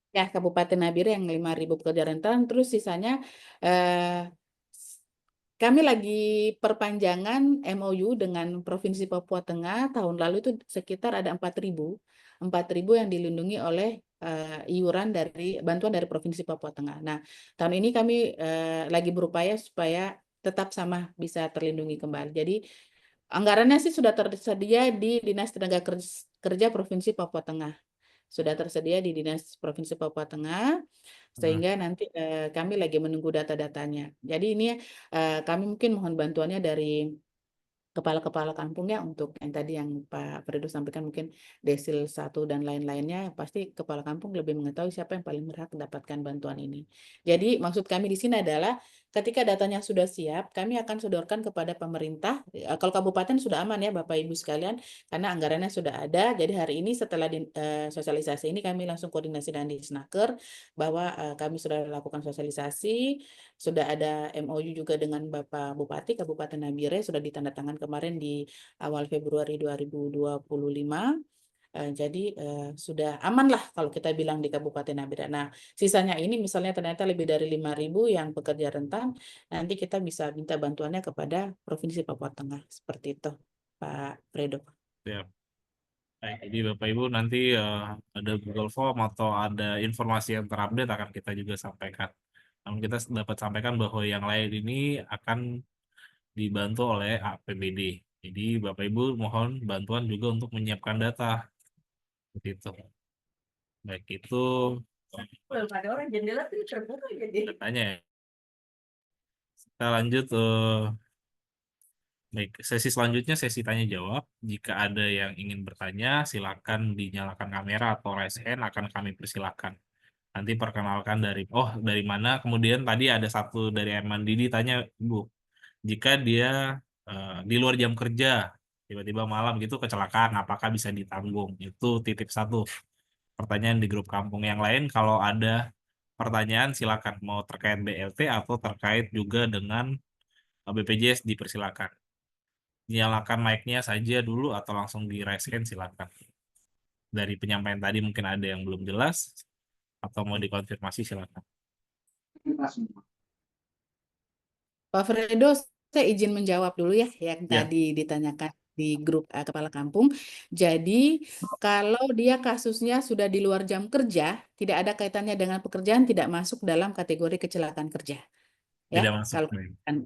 Ya, Kabupaten Nabire yang 5.000 pekerja rentan, terus sisanya eh, kami lagi perpanjangan MOU dengan Provinsi Papua Tengah. Tahun lalu itu sekitar ada 4.000 yang dilindungi oleh iuran dari bantuan dari Provinsi Papua Tengah. Nah, tahun ini kami lagi berupaya supaya tetap sama bisa terlindungi kembali. Jadi anggarannya sih sudah tersedia di Dinas Tenaga Kerja Provinsi Papua Tengah, sudah tersedia di Dinas Provinsi Papua Tengah, Hmm, sehingga nanti kami lagi menunggu data-datanya. Jadi ini kami mungkin mohon bantuannya dari kepala-kepala kampungnya untuk yang tadi yang Pak Fredo sampaikan mungkin Desil 1 dan lain-lainnya, pasti kepala kampung lebih mengetahui siapa yang paling berhak mendapatkan bantuan ini. Jadi maksud kami di sini adalah ketika datanya sudah siap, kami akan sodorkan kepada pemerintah. Kalau kabupaten sudah aman ya Bapak Ibu sekalian, karena anggarannya sudah ada. Jadi hari ini setelah sosialisasi ini kami langsung koordinasi dengan Disnaker bahwa kami sudah lakukan sosialisasi, sudah ada MOU juga dengan Bapak Bupati Kabupaten Nabire, sudah ditandatangan kemarin di awal Februari 2025. Jadi sudah aman lah kalau kita bilang di Kabupaten Nabire. Nah, sisanya ini misalnya ternyata lebih dari 5.000 yang pekerja rentan, nanti kita bisa minta bantuannya kepada Provinsi Papua Tengah. Seperti itu, Pak Fredo. siap. Baik, jadi Bapak Ibu nanti ada Google Form atau ada informasi yang terupdate akan kita juga sampaikan. Namun kita dapat sampaikan bahwa yang lain ini akan dibantu oleh APBD. Jadi Bapak Ibu mohon bantuan juga untuk menyiapkan data. Begitu. Baik itu Belum ada orang jendela tuh terbuka jadi. datanya ya. Kita lanjut baik, sesi selanjutnya sesi tanya jawab. Jika ada yang ingin bertanya, silakan dinyalakan kamera atau raise hand akan kami persilahkan. Nanti perkenalkan dari mana. Kemudian tadi ada satu dari Eman Didi tanya, Bu, jika dia di luar jam kerja, tiba-tiba malam gitu kecelakaan, apakah bisa ditanggung? Itu titip satu pertanyaan di grup kampung. Yang lain, kalau ada pertanyaan silakan mau terkait BLT atau terkait juga dengan BPJS dipersilakan. Nyalakan mic-nya saja dulu atau langsung di raise hand silakan. Dari penyampaian tadi mungkin ada yang belum jelas atau mau dikonfirmasi silakan. Pak Fredo, saya izin menjawab dulu ya yang Ya, tadi ditanyakan di grup Kepala Kampung. Jadi kalau dia kasusnya sudah di luar jam kerja, tidak ada kaitannya dengan pekerjaan, tidak masuk dalam kategori kecelakaan kerja. Ya, tidak masuk. kalau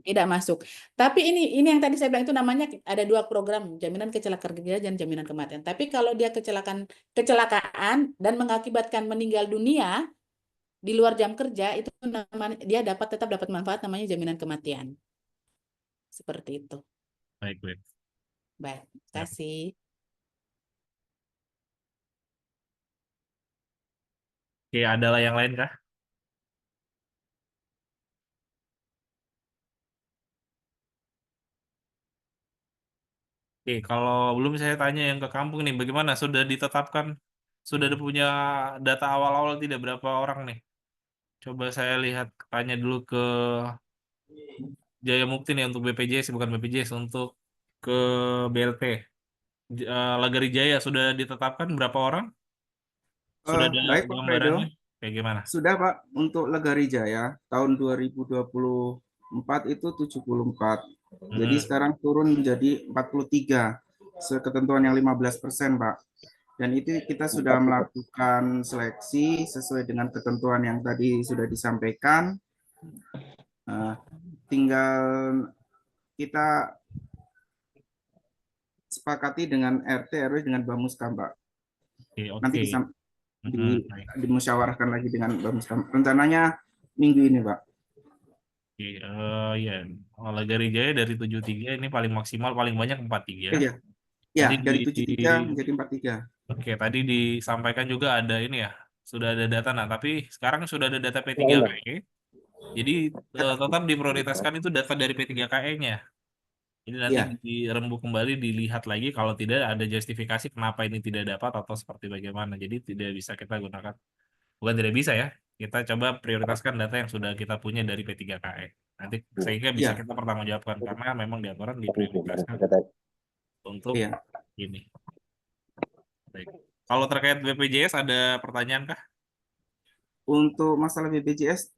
tidak masuk. Tapi ini yang tadi saya bilang itu namanya ada dua program, jaminan kecelakaan kerja dan jaminan kematian. Tapi kalau dia kecelakaan dan mengakibatkan meninggal dunia di luar jam kerja, itu namanya dia tetap dapat manfaat namanya jaminan kematian. Seperti itu. Baik, baik. Baik, terima Siap. kasih. Oke, adalah yang lain kah? Oke, kalau belum saya tanya yang ke kampung nih, bagaimana? Sudah ditetapkan, sudah ada punya data awal-awal tidak berapa orang nih? Coba saya lihat, tanya dulu ke Jaya Mukti nih untuk BPJS, bukan BPJS, untuk ke BLT. Lagari Jaya sudah ditetapkan berapa orang? Sudah ada Baik Pak Fredo, gambarannya? Kayak gimana? sudah Pak, untuk Legari Jaya tahun 2024 itu 74. Jadi Mm-mm. sekarang turun menjadi 43, ketentuan yang 15% Pak. Dan itu kita sudah melakukan seleksi sesuai dengan ketentuan yang tadi sudah disampaikan. Tinggal kita sepakati dengan RT RW dengan Bamuskam Pak. Oke, Nanti oke. Baik. dimusyawarahkan lagi dengan Bamuskam. Rencananya minggu ini Pak. Oke, ya. Lagari Jaya dari 73 ini paling maksimal, paling banyak 43. Iya, ya Tadi dari 73 menjadi 43. oke, tadi disampaikan juga ada ini ya, sudah ada data. Nah, tapi sekarang sudah ada data Undang-undang. P3KE. Jadi tetap diprioritaskan itu data dari P3KE-nya. Jadi nanti Ya, dirembuk kembali, dilihat lagi kalau tidak ada justifikasi kenapa ini tidak dapat atau seperti bagaimana. Jadi tidak bisa kita gunakan, bukan tidak bisa ya. Kita coba prioritaskan data yang sudah kita punya dari P3KE. Nanti sehingga bisa ya, kita pertanggungjawabkan karena memang di aturan diprioritaskan untuk ya. ini. Baik. Kalau terkait BPJS ada pertanyaan kah? Untuk masalah BPJS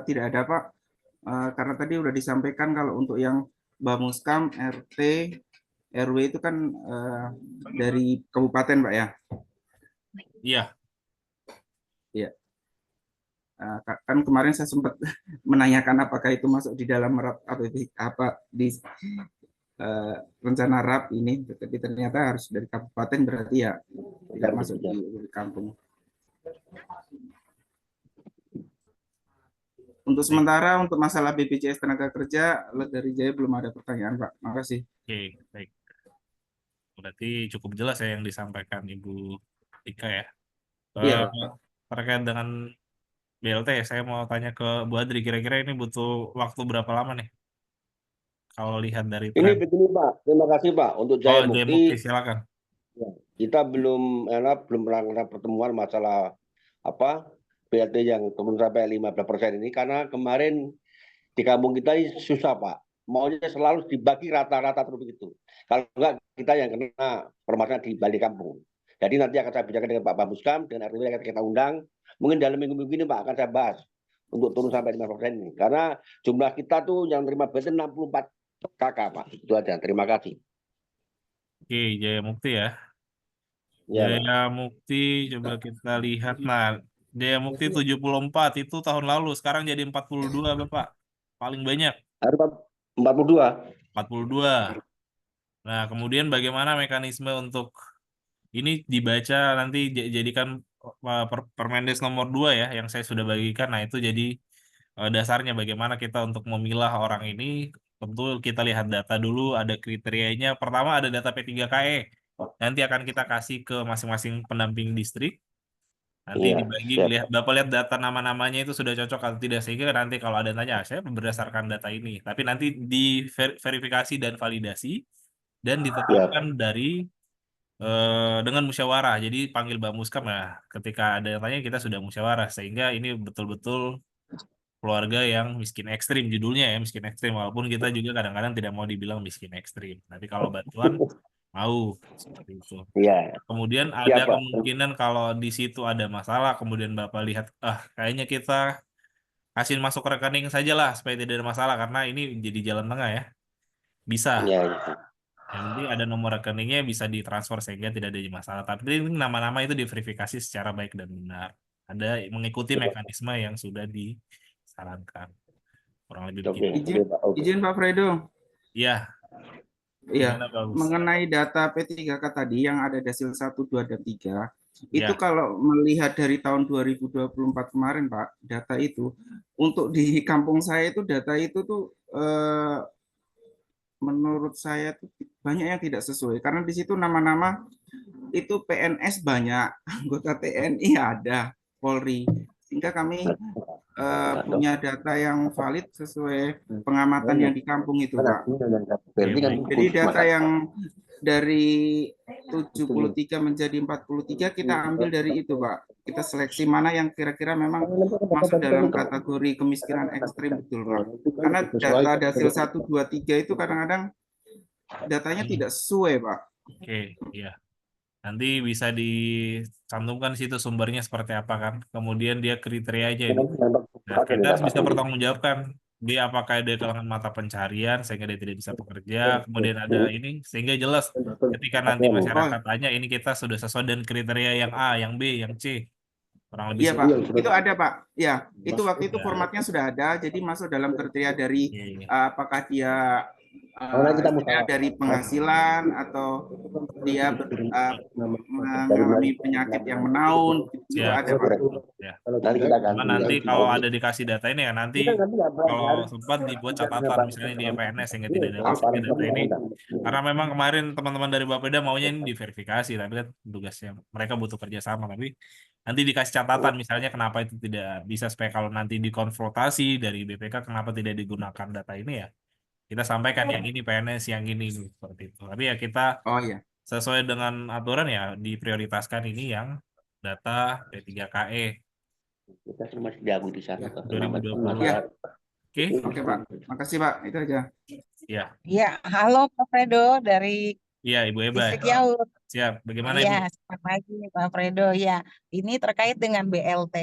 tidak ada Pak, karena tadi sudah disampaikan kalau untuk yang Bamuskam, RT, RW itu kan dari kabupaten Pak ya. Iya. Iya. Kan kemarin saya sempat menanyakan apakah itu masuk di dalam RAP apa di rencana RAP ini, tapi ternyata harus dari kabupaten, berarti ya tidak masuk di kampung. Untuk sementara untuk masalah BPJS tenaga kerja dari Jaya belum ada pertanyaan Pak. Makasih. Oke, baik. Berarti cukup jelas ya yang disampaikan Ibu Tika ya. Iya Eh, Pak. Terkait dengan BLT, saya mau tanya ke Bu Adri, kira-kira ini butuh waktu berapa lama nih? Kalau lihat dari Ini tren. begini Pak, terima kasih Pak untuk Oh, Jaya Jaya Mukti. Mukti, silakan. Kita belum melakukan pertemuan masalah apa BLT yang turun sampai 15% ini karena kemarin di kampung kita ini susah Pak. Maunya selalu dibagi rata-rata terus begitu. Kalau enggak kita yang kena permasalahan di balik kampung. Jadi nanti akan saya bicarakan dengan Pak Bamuskam dan RW akan kita undang. Mungkin dalam minggu-minggu ini Pak akan saya bahas untuk turun sampai 5% ini. Karena jumlah kita tuh yang terima BLT 64 kakak Pak. Itu aja. Terima kasih. Oke, Jaya Mukti ya. Ya, Pak. Jaya Mukti, coba kita lihat. Nah, Jaya Mukti 74 itu tahun lalu, sekarang jadi 42 Bapak. Paling banyak, Ada 42. 42. Nah, kemudian bagaimana mekanisme untuk ini dibaca nanti jadikan Permendes nomor 2 ya, yang saya sudah bagikan. Nah, itu jadi dasarnya bagaimana kita untuk memilah orang ini. Tentu kita lihat data dulu, ada kriterianya. Pertama ada data P3KE. Nanti akan kita kasih ke masing-masing pendamping distrik. Nanti Iya, dibagi, siap. Bapak lihat data nama-namanya itu sudah cocok atau tidak. Sehingga nanti kalau ada yang tanya, "Ah, saya berdasarkan data ini." Tapi nanti diverifikasi dan validasi dan Siap. ditetapkan dari dengan musyawarah. Jadi panggil Bamuskam ya. Ketika ada yang tanya kita sudah musyawarah sehingga ini betul-betul keluarga yang miskin ekstrim, judulnya ya miskin ekstrim, walaupun kita juga kadang-kadang tidak mau dibilang miskin ekstrim. Tapi kalau bantuan mau seperti itu. Iya, Kemudian ada siap, Pak. kemungkinan kalau di situ ada masalah, kemudian Bapak lihat, kayaknya kita kasih masuk rekening saja lah supaya tidak ada masalah karena ini jadi jalan tengah ya. Bisa. Iya, Yang penting ada nomor rekeningnya bisa ditransfer sehingga tidak ada masalah. Tapi ini nama-nama itu diverifikasi secara baik dan benar. Ada mengikuti iya. mekanisme yang sudah disarankan. Kurang lebih Oke, begitu. Izin, Pak. Oke. izin Pak Fredo. Iya, Iya, gimana bagus? mengenai data P3K tadi yang ada Dasil 1, 2, dan 3, itu Ya, kalau melihat dari tahun 2024 kemarin Pak, data itu, untuk di kampung saya itu data itu tuh menurut saya tuh banyak yang tidak sesuai. Karena di situ nama-nama itu PNS banyak, anggota TNI ada, Polri. Sehingga kami punya data yang valid sesuai pengamatan yang di kampung itu Pak. Berarti kan Jadi data yang dari 73 menjadi 43 kita ambil dari itu Pak. Kita seleksi mana yang kira-kira memang masuk dalam kategori kemiskinan ekstrim, betul Pak. Karena data Dasil 1, 2, 3 itu kadang-kadang datanya tidak sesuai Pak. Oke, ya. Nanti bisa dicantumkan di situ sumbernya seperti apa kan. Kemudian dia kriterianya ini. Nah, kita harus bisa bertanggungjawabkan dia apakah dia kehilangan mata pencarian sehingga dia tidak bisa bekerja. Kemudian ada ini sehingga jelas ketika nanti Oh, masyarakat tanya ini kita sudah sesuai dengan kriteria yang A, yang B, yang C. Kurang lebih iya Pak, seperti itu. itu ada Pak. Ya, itu waktu itu Ya, formatnya sudah ada, jadi masuk dalam kriteria dari iya, iya. apakah dia Karena kita istilahnya dari penghasilan atau dia mengalami penyakit yang menaun, itu Siap. ada Pak. Ya. nanti kita Cuma ganti nanti ya. kalau ada dikasih data ini ya nanti Kita nanti nggak kalau bayar. sempat dibuat catatan misalnya di EPNS sehingga tidak ada Iya, masuknya paling data ini. enggak. Karena memang kemarin teman-teman dari Bapeda maunya ini diverifikasi, tapi kan tugasnya mereka butuh kerjasama. Tapi nanti dikasih catatan misalnya kenapa itu tidak bisa supaya kalau nanti dikonfrontasi dari BPK kenapa tidak digunakan data ini ya kita sampaikan yang ini PNS yang ini seperti itu. Tapi ya kita Oh iya, sesuai dengan aturan ya diprioritaskan ini yang data P3KE Kita semua masih jago di sana. ya, Tuh. Kenapa? 2020. ya, Oke, oke Pak. Makasih Pak, itu aja. ya, Ya, halo Pak Fredo dari iya Ibu Eba. Distrik Yaut. Siap. Bagaimana Iya, Ibu? selamat pagi Pak Fredo. Ya, ini terkait dengan BLT.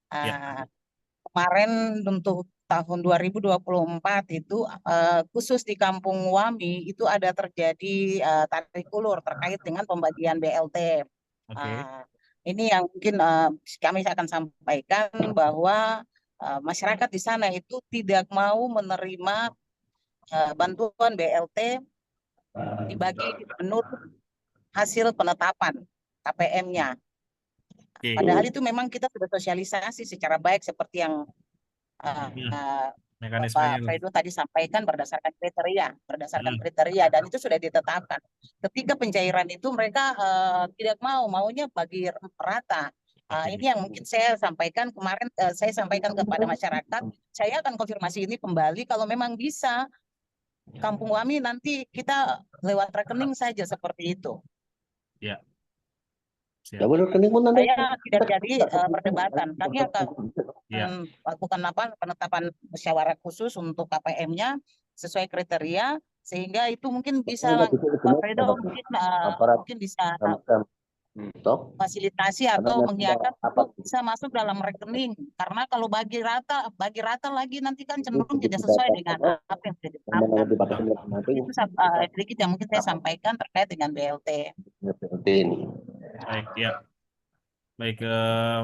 Ya, Ah, kemarin untuk tahun 2024 itu khusus di Kampung Wami itu ada terjadi tarik ulur terkait dengan pembagian BLT. oke. Ah, ini yang mungkin kami akan sampaikan bahwa masyarakat di sana itu tidak mau menerima bantuan BLT dibagi menurut hasil penetapan KPM-nya. Oke. Padahal itu memang kita sudah sosialisasi secara baik seperti yang Hmm, Bapak mekanismenya tuh. Fredo tadi sampaikan berdasarkan Hmm, kriteria dan itu sudah ditetapkan. Ketika pencairan itu mereka tidak maunya bagi rata. Ini oke. yang mungkin saya sampaikan kemarin, saya sampaikan kepada masyarakat. Saya akan konfirmasi ini kembali kalau memang bisa Kampung Wami nanti kita lewat rekening saja seperti itu. Ya, Ya siap. menurut rekening pun nanti Saya tidak jadi perdebatan. Kami akan Ya, lakukan penetapan musyawarah khusus untuk KPM-nya sesuai kriteria sehingga itu mungkin bisa Pak Fredo aparat mungkin bisa toh fasilitasi karena atau nanti mengiakan apa untuk bisa masuk dalam rekening karena kalau bagi rata lagi nanti kan cenderung itu tidak kita sesuai dengan apa yang sudah yang ditetapkan. dipakai betul. nanti Itu sedikit yang mungkin saya sampaikan terkait dengan BLT. seperti ini. Baik, ya. Baik ke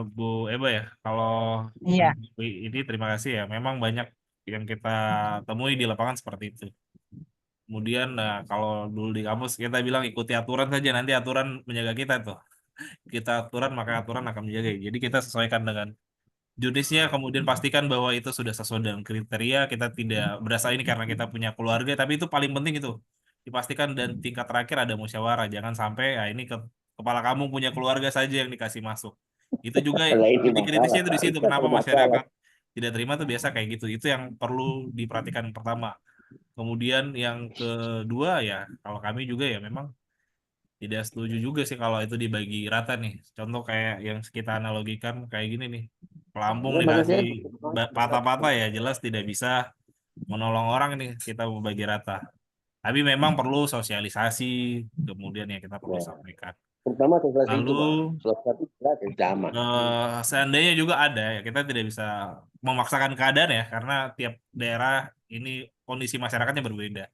Bu Eba ya. Kalau Iya. ini terima kasih ya. Memang banyak yang kita temui di lapangan seperti itu. Kemudian kalau dulu di kampus kita bilang ikuti aturan saja, nanti aturan menjaga kita tuh. Kita aturan maka aturan akan menjaga. Jadi kita sesuaikan dengan judisnya, kemudian pastikan bahwa itu sudah sesuai dengan kriteria. Kita tidak berasa ini karena kita punya keluarga, tapi itu paling penting itu dipastikan dan tingkat terakhir ada musyawarah. Jangan sampai ini kepala kamu punya keluarga saja yang dikasih masuk. Itu juga Kalau ini titik masalah kritisnya itu di situ. itu Kenapa masalah masyarakat tidak terima tuh biasa kayak gitu. Itu yang perlu diperhatikan pertama. Kemudian yang kedua ya, kalau kami juga ya memang tidak setuju juga sih kalau itu dibagi rata nih. Contoh kayak yang kita analogikan kayak gini nih. Pelampung dikasih patah-patah ya jelas tidak bisa menolong orang nih kita membagi rata. Tapi memang perlu sosialisasi, kemudian ya kita perlu ya sampaikan. terutama sosialisasi Lalu itu Pak sosialisasi itu sama seandainya juga ada ya kita tidak bisa memaksakan keadaan ya karena tiap daerah ini kondisi masyarakatnya berbeda.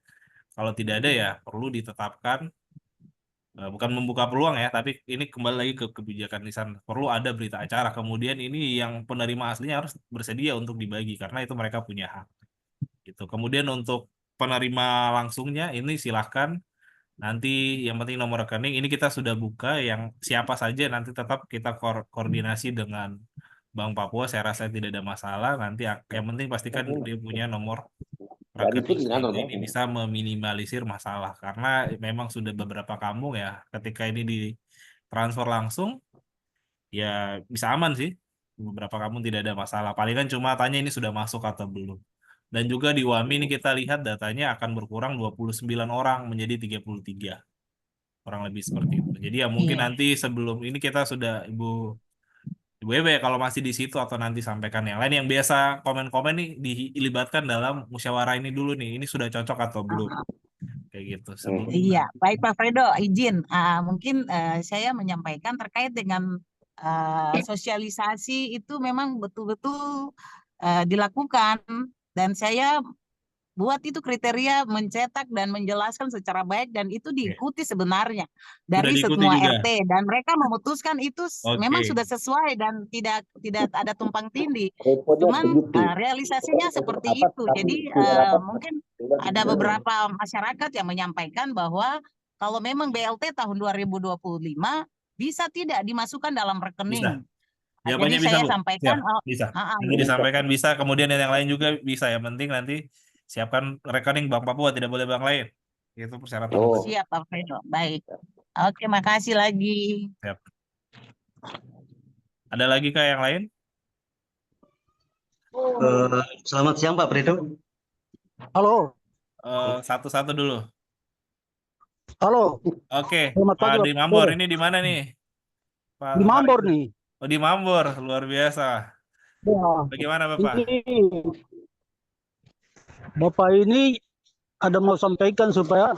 Kalau tidak ada ya perlu ditetapkan bukan membuka peluang ya, tapi ini kembali lagi ke kebijakan di sana. Perlu ada berita acara. Kemudian ini yang penerima aslinya harus bersedia untuk dibagi karena itu mereka punya hak. Gitu. Kemudian untuk penerima langsungnya ini silahkan nanti yang penting nomor rekening ini kita sudah buka yang siapa saja nanti tetap kita koordinasi dengan Bank Papua. Saya rasa tidak ada masalah. Nanti yang penting pastikan dia punya nomor nggak disebut rekening di kantor sehingga Pak ini bisa meminimalisir masalah karena memang sudah beberapa kampung ya ketika ini ditransfer langsung ya bisa aman sih beberapa kampung tidak ada masalah paling kan cuma tanya ini sudah masuk atau belum dan juga di Wami ini kita lihat datanya akan berkurang 29 orang menjadi 33 kurang lebih seperti itu jadi ya mungkin Iya. nanti sebelum ini kita sudah Ibu Ebe kalau masih di situ atau nanti sampaikan yang lain yang biasa komen-komen nih dilibatkan dalam musyawarah ini dulu nih ini sudah cocok atau belum kayak gitu. Sebelum Iya, baik Pak Fredo, izin mungkin saya menyampaikan terkait dengan sosialisasi itu memang betul-betul dilakukan dan saya buat itu kriteria mencetak dan menjelaskan secara baik dan itu Oke. diikuti sebenarnya Sudah dari diikuti semua juga. RT dan mereka memutuskan itu memang Oke. sudah sesuai dan tidak ada tumpang tindih. Repotnya Cuman begitu. realisasinya seperti Rapat itu. kami Jadi rapat mungkin dengan ada beberapa masyarakat yang menyampaikan bahwa kalau memang BLT tahun 2025 bisa tidak dimasukkan dalam Bisa. rekening. Jadi Jawabannya bisa, saya Bu. sampaikan, Siap. Bisa. Nanti gitu. disampaikan bisa, kemudian yang lain juga bisa. Yang penting nanti siapkan rekening Bank Papua, tidak boleh bank lain. Itu persyaratan. Oh. Siap Pak Fredo. Baik. Oke, makasih lagi. Siap. Ada lagi kah yang lain? Selamat siang Pak Fredo. Halo. Satu-satu dulu. Halo. Oke, Selamat Pak pagi, di Pak. Mambor ini di mana nih? Pak Di Mambor nih. Oh, di Mambor, luar biasa. Ya, Bagaimana Bapak? ini Bapak ini ada mau sampaikan supaya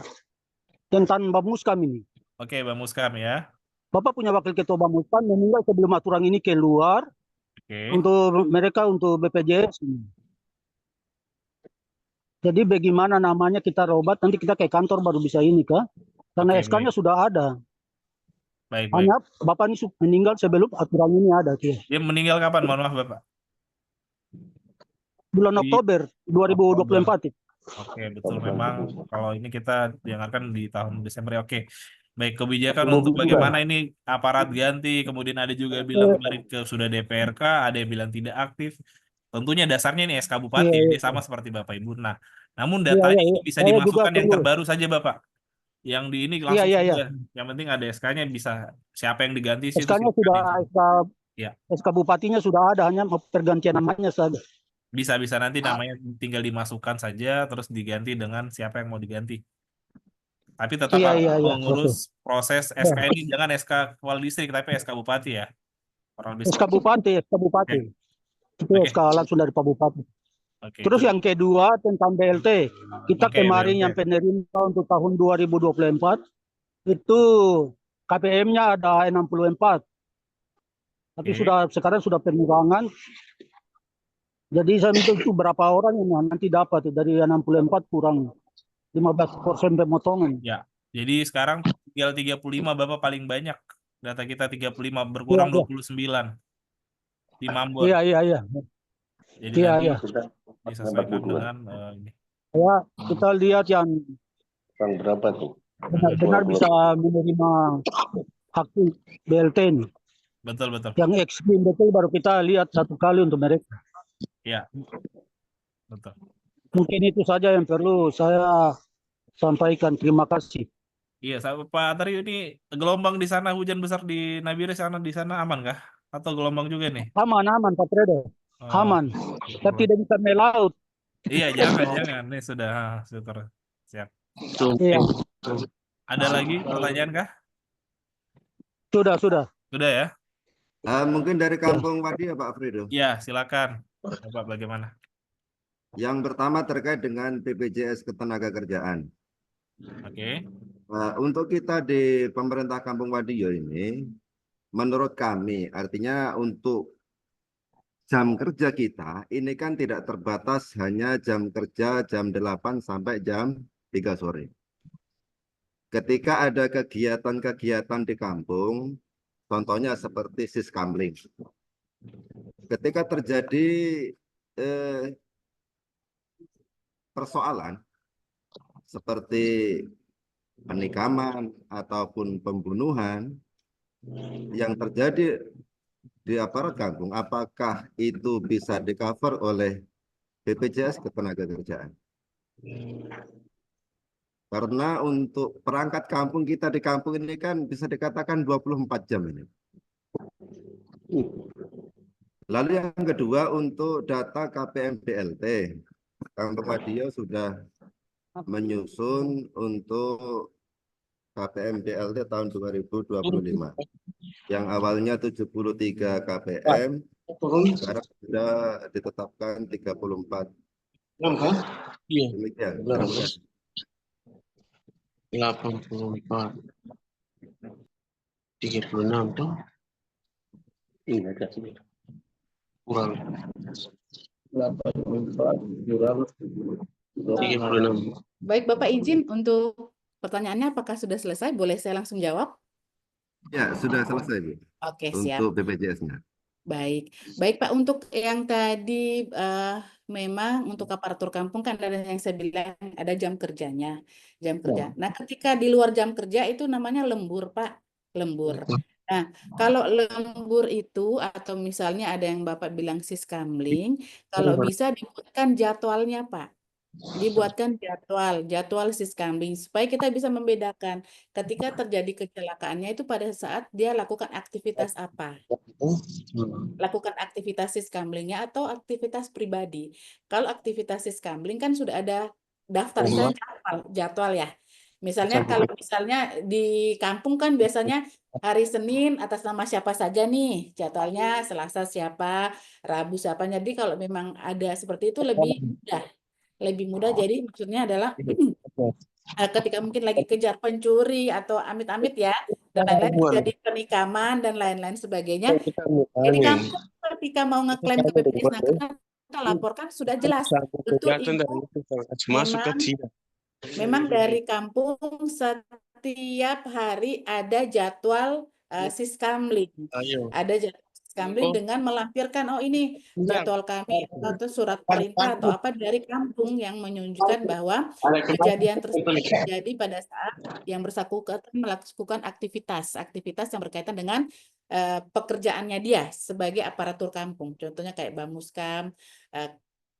tentang Bamuskam ini. Oke, Bang Muskam ya. Bapak punya wakil ketua Bamuskam meninggal sebelum aturan ini keluar Oke. untuk mereka untuk BPJS. Jadi bagaimana namanya kita robat nanti kita ke kantor baru bisa ini kah? Karena Oke, SK-nya baik. sudah ada. Baik. Hanya Bapak ini meninggal sebelum aturan ini ada. Dia meninggal kapan? Mohon maaf Bapak. Bulan Di Oktober 2024. Oke, betul. Memang kalau ini kita dengarkan di tahun Desember ya. Oke. Baik, kebijakan untuk bagaimana ini aparat ganti, kemudian ada juga bilang kemarin sudah DPRK, ada yang bilang tidak aktif. Tentunya dasarnya ini SK Bupati, Iya, jadi iya. sama seperti Bapak Ibu. Nah, namun Iya, datanya iya, ini iya. bisa Saya juga dimasukkan yang perlu. terbaru saja Bapak. Yang di ini Iya, langsung iya, iya. saja. Yang penting ada SK-nya bisa siapa yang diganti sih itu SK-nya silakan sudah, itu. Ya. SK Bupatinya sudah ada, hanya pergantian namanya saja. Bisa nanti namanya tinggal dimasukkan saja terus diganti dengan siapa yang mau diganti. Tapi tetap Iya, harus iya, iya. mengurus proses SK Ya. ini, jangan SK Kepala Distrik tapi SK Bupati ya. Orang SK distrik. Bupati. Oke. Itu Oke. SK langsung dari Pak Bupati. Oke, Terus itu yang kedua tentang BLT. Kita Oke, kemarin BLT. yang penerima untuk tahun 2024 itu KPM-nya ada 64. Tapi Oke. sekarang sudah pengurangan. Jadi saya minta itu berapa orang yang nanti dapat dari 64 kurang 15% pemotongan. Ya. Jadi sekarang tinggal 35 Bapak paling banyak. Data kita 35 berkurang Iya, 29 di Mambor. iya, iya, iya. Jadi Iya, nanti iya. disesuaikan dengan ini. Ya, kita lihat yang Bang berapa tuh? benar-benar bisa menerima hak BLT ini. Betul. Yang ekstrim betul baru kita lihat satu kali untuk mereka. Ya. Betul. Mungkin itu saja yang perlu saya sampaikan. Terima kasih. Iya, Pak Tari ini gelombang di sana, hujan besar di Nabire sana, di sana aman kah? Atau gelombang juga nih? Aman, Pak Fredo. Oh, Aman. Tapi tidak bisa melaut. iya, jangan. Ini sudah syukur. Siap. Iya. Ada lagi pertanyaan kah? Sudah. Sudah ya? Mungkin dari Kampung Wadi ya Pak Fredo. Ya, silakan. Bapak bagaimana? Yang pertama terkait dengan BPJS Ketenagakerjaan. Oke. Untuk kita di pemerintah Kampung Wadiyo ini, menurut kami, artinya untuk jam kerja kita, ini kan tidak terbatas hanya jam kerja jam 8 sampai jam 3 sore. Ketika ada kegiatan-kegiatan di kampung, contohnya seperti siskamling. Ketika terjadi persoalan seperti penikaman ataupun pembunuhan yang terjadi di aparat kampung, apakah itu bisa di-cover oleh BPJS Ketenagakerjaan? Karena untuk perangkat kampung kita di kampung ini kan bisa dikatakan 24 jam ini. Lalu yang kedua untuk data KPM BLT, Kampung Wadiyo sudah menyusun untuk KPM BLT tahun 2025. Yang awalnya 73 KPM, sekarang sudah ditetapkan 34. Demikian. 84, 36 tuh Iya, ada sini. kurang 84 kurang 36. Baik, Bapak izin untuk pertanyaannya apakah sudah selesai? Boleh saya langsung jawab? Ya, sudah selesai, Bu. Oke, siap. Untuk BPJS-nya. Baik, baik Pak. Untuk yang tadi memang untuk aparatur kampung kan ada yang saya bilang ada jam kerjanya, jam kerja. Nah, ketika di luar jam kerja itu namanya lembur, Pak, lembur. Nah, kalau lembur itu atau misalnya ada yang Bapak bilang siskamling, kalau bisa dibuatkan jadwalnya, Pak. Dibuatkan jadwal siskamling supaya kita bisa membedakan ketika terjadi kecelakaannya itu pada saat dia lakukan aktivitas apa. Lakukan aktivitas siskamlingnya atau aktivitas pribadi. Kalau aktivitas siskamling kan sudah ada daftar, misalnya jadwal ya. Misalnya kalau misalnya di kampung kan biasanya hari Senin atas nama siapa saja nih jadwalnya, Selasa siapa, Rabu siapa. Jadi kalau memang ada seperti itu lebih mudah. Lebih mudah, jadi maksudnya adalah ketika mungkin lagi kejar pencuri atau amit-amit ya, dan lain-lain terjadi penikaman dan lain-lain sebagainya. Jadi kamu ketika mau ngeklaim ke BPJS Naker, kita laporkan sudah jelas. Betul Ibu, memang dari kampung setiap hari ada jadwal siskamling. Ada jadwal siskamling dengan melampirkan, oh ini jadwal kami atau surat perintah atau apa dari kampung yang menunjukkan bahwa kejadian tersebut terjadi pada saat yang bersangkutan melakukan aktivitas yang berkaitan dengan pekerjaannya dia sebagai aparatur kampung. Contohnya kayak Bamuskam.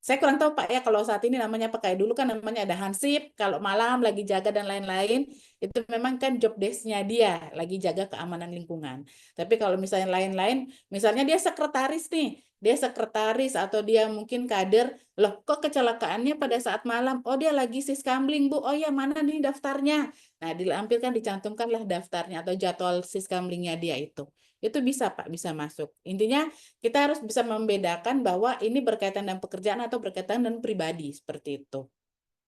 Saya kurang tahu Pak ya kalau saat ini namanya apa, kayak dulu kan namanya ada hansip, kalau malam lagi jaga dan lain-lain, itu memang kan job desk-nya dia, lagi jaga keamanan lingkungan. Tapi kalau misalnya lain-lain, misalnya dia sekretaris nih, dia sekretaris atau dia mungkin kader, loh kok kecelakaannya pada saat malam, oh dia lagi siskamling Bu, oh ya mana nih daftarnya. Nah dilampirkan, dicantumkanlah daftarnya atau jadwal siskamlingnya dia itu. Itu bisa Pak, bisa masuk. Intinya kita harus bisa membedakan bahwa ini berkaitan dengan pekerjaan atau berkaitan dengan pribadi, seperti itu.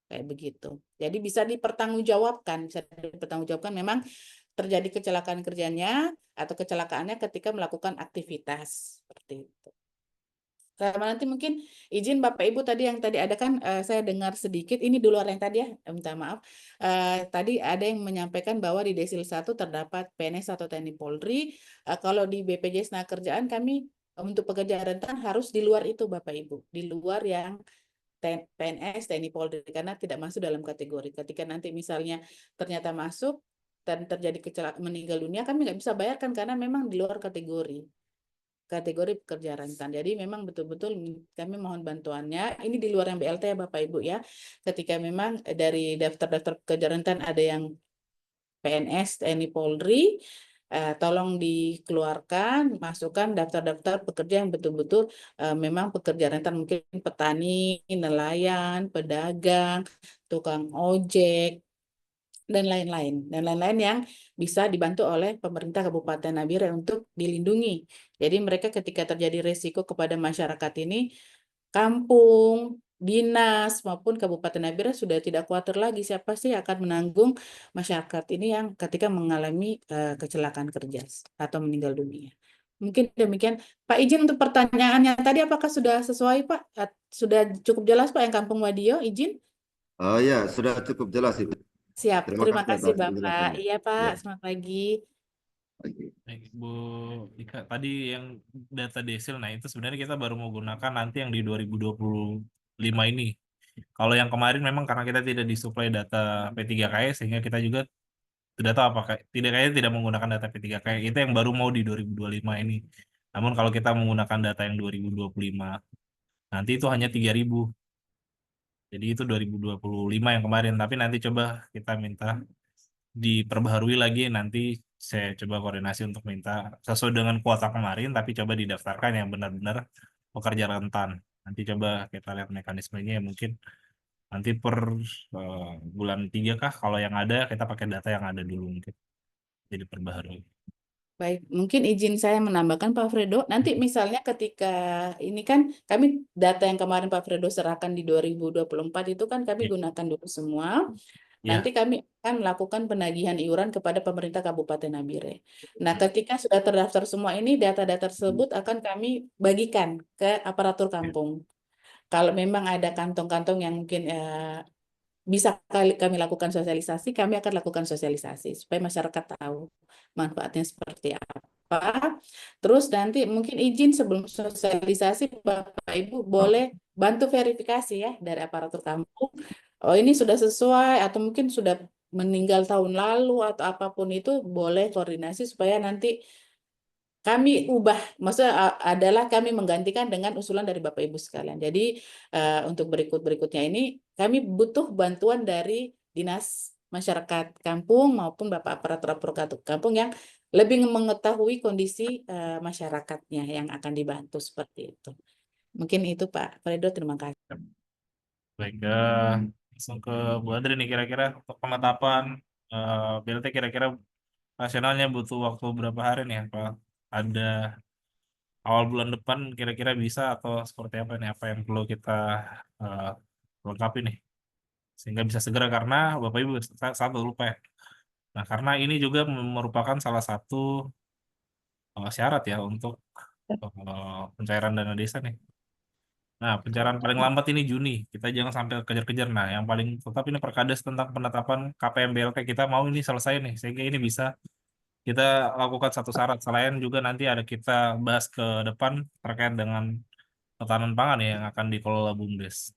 Kayak begitu. Jadi bisa dipertanggungjawabkan memang terjadi kecelakaan kerjanya atau kecelakaannya ketika melakukan aktivitas, seperti itu. Sama nanti mungkin izin Bapak Ibu tadi yang tadi ada kan saya dengar sedikit ini di luar yang tadi ya, minta maaf. Tadi ada yang menyampaikan bahwa di Desil 1 terdapat PNS atau TNI Polri. Kalau di BPJS Kerjaan kami untuk pekerja rentan harus di luar itu Bapak Ibu, di luar yang PNS, TNI Polri karena tidak masuk dalam kategori. Ketika nanti misalnya ternyata masuk dan terjadi kecelakaan meninggal dunia, kami nggak bisa bayarkan karena memang di luar kategori pekerja rentan. Jadi memang betul-betul kami mohon bantuannya. Ini di luar yang BLT ya Bapak Ibu ya. Ketika memang dari daftar-daftar pekerja rentan ada yang PNS, TNI Polri, tolong dikeluarkan, masukkan daftar-daftar pekerja yang betul-betul memang pekerja rentan, mungkin petani, nelayan, pedagang, tukang ojek, dan lain-lain yang bisa dibantu oleh pemerintah Kabupaten Nabire untuk dilindungi. Jadi mereka ketika terjadi resiko kepada masyarakat ini, kampung, dinas maupun Kabupaten Nabire sudah tidak khawatir lagi siapa sih akan menanggung masyarakat ini yang ketika mengalami kecelakaan kerja atau meninggal dunia. Mungkin demikian. Pak izin untuk pertanyaannya tadi apakah sudah sesuai Pak? Sudah cukup jelas Pak yang Kampung Wadio izin? Oh ya, sudah cukup jelas itu. Siap, terima kasih atas Bapak. penjelasannya. Iya Pak, Ya. selamat pagi. Baik, Bu Ika, tadi yang data Desil, nah itu sebenarnya kita baru mau gunakan nanti yang di 2025 ini. Kalau yang kemarin memang karena kita tidak disuplai data P3K sehingga kita juga tidak tahu apakah tidak menggunakan data P3K itu yang baru mau di 2025 ini. Namun kalau kita menggunakan data yang 2025 nanti itu hanya 3.000. Jadi itu 2025 yang kemarin, tapi nanti coba kita minta diperbaharui lagi, nanti saya coba koordinasi untuk minta sesuai dengan kuota kemarin, tapi coba didaftarkan yang benar-benar pekerja rentan. Nanti coba kita lihat mekanismenya ya, mungkin nanti per bulan 3 kah, kalau yang ada kita pakai data yang ada dulu mungkin jadi perbaharui. Baik, mungkin izin saya menambahkan Pak Fredo, nanti misalnya ketika ini kan kami data yang kemarin Pak Fredo serahkan di 2024 itu kan kami Ya. gunakan dulu semua. Ya, nanti kami akan melakukan penagihan iuran kepada pemerintah Kabupaten Nabire. Nah, ketika sudah terdaftar semua ini, data-data tersebut akan kami bagikan ke aparatur kampung. Kalau memang ada kantong-kantong yang mungkin bisa kami lakukan sosialisasi, kami akan lakukan sosialisasi supaya masyarakat tahu manfaatnya seperti apa. Terus nanti mungkin izin sebelum sosialisasi Bapak Ibu boleh bantu verifikasi ya dari aparatur kampung. Oh ini sudah sesuai atau mungkin sudah meninggal tahun lalu atau apapun itu boleh koordinasi supaya nanti kami ubah, maksudnya adalah kami menggantikan dengan usulan dari Bapak Ibu sekalian. Jadi untuk berikutnya ini kami butuh bantuan dari Dinas Masyarakat Kampung maupun Bapak aparatur kampung yang lebih mengetahui kondisi masyarakatnya yang akan dibantu seperti itu. Mungkin itu Pak Fredo, terima kasih. baik. Langsung ke Bu Adri nih, kira-kira untuk penetapan BLT kira-kira nasionalnya butuh waktu berapa hari nih? Apa ada awal bulan depan kira-kira bisa atau seperti apa nih? Apa yang perlu kita eh, lengkapi nih? Sehingga bisa segera, karena Bapak Ibu satu lupa ya. Nah, karena ini juga merupakan salah satu syarat ya untuk pencairan dana desa nih. Nah, pencairan paling lambat ini Juni. Kita jangan sampai kejar-kejar. Nah, yang paling tetap ini Perkades tentang penetapan KPM BLT, kita mau ini selesai nih, sehingga ini bisa kita lakukan satu syarat. Selain juga nanti ada kita bahas ke depan terkait dengan ketahanan pangan ya yang akan dikelola BUMDes.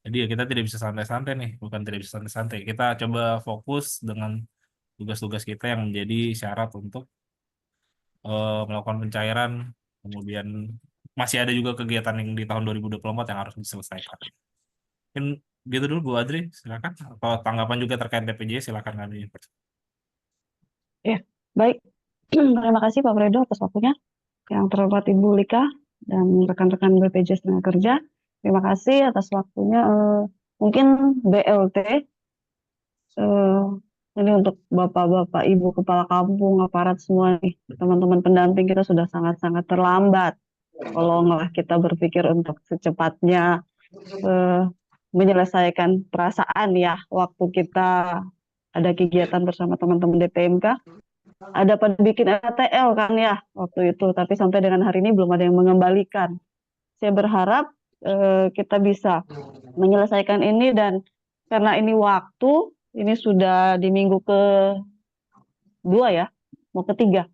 Jadi ya kita tidak bisa santai-santai nih, bukan tidak bisa santai-santai. Kita coba fokus dengan tugas-tugas kita yang menjadi syarat untuk melakukan pencairan. Kemudian masih ada juga kegiatan yang di tahun 2024 yang harus diselesaikan. Mungkin gitu dulu Bu Adri, silakan. Atau tanggapan juga terkait BPJS, silakan kami. Ya, baik. Terima kasih Pak Fredo atas waktunya. Yang terhormat Ibu Lika dan rekan-rekan BPJS Tenaga Kerja, terima kasih atas waktunya. Mungkin BLT ini untuk Bapak-Bapak, Ibu Kepala Kampung, aparat semua nih, teman-teman pendamping kita sudah sangat-sangat terlambat. Tolonglah kita berpikir untuk secepatnya menyelesaikan perasaan ya, waktu kita ada kegiatan bersama teman-teman DPMK. Ada pada bikin RTL kan ya waktu itu, tapi sampai dengan hari ini belum ada yang mengembalikan. Saya berharap kita bisa menyelesaikan ini, dan karena ini waktu, ini sudah di minggu ke-2 ya, mau ke-3.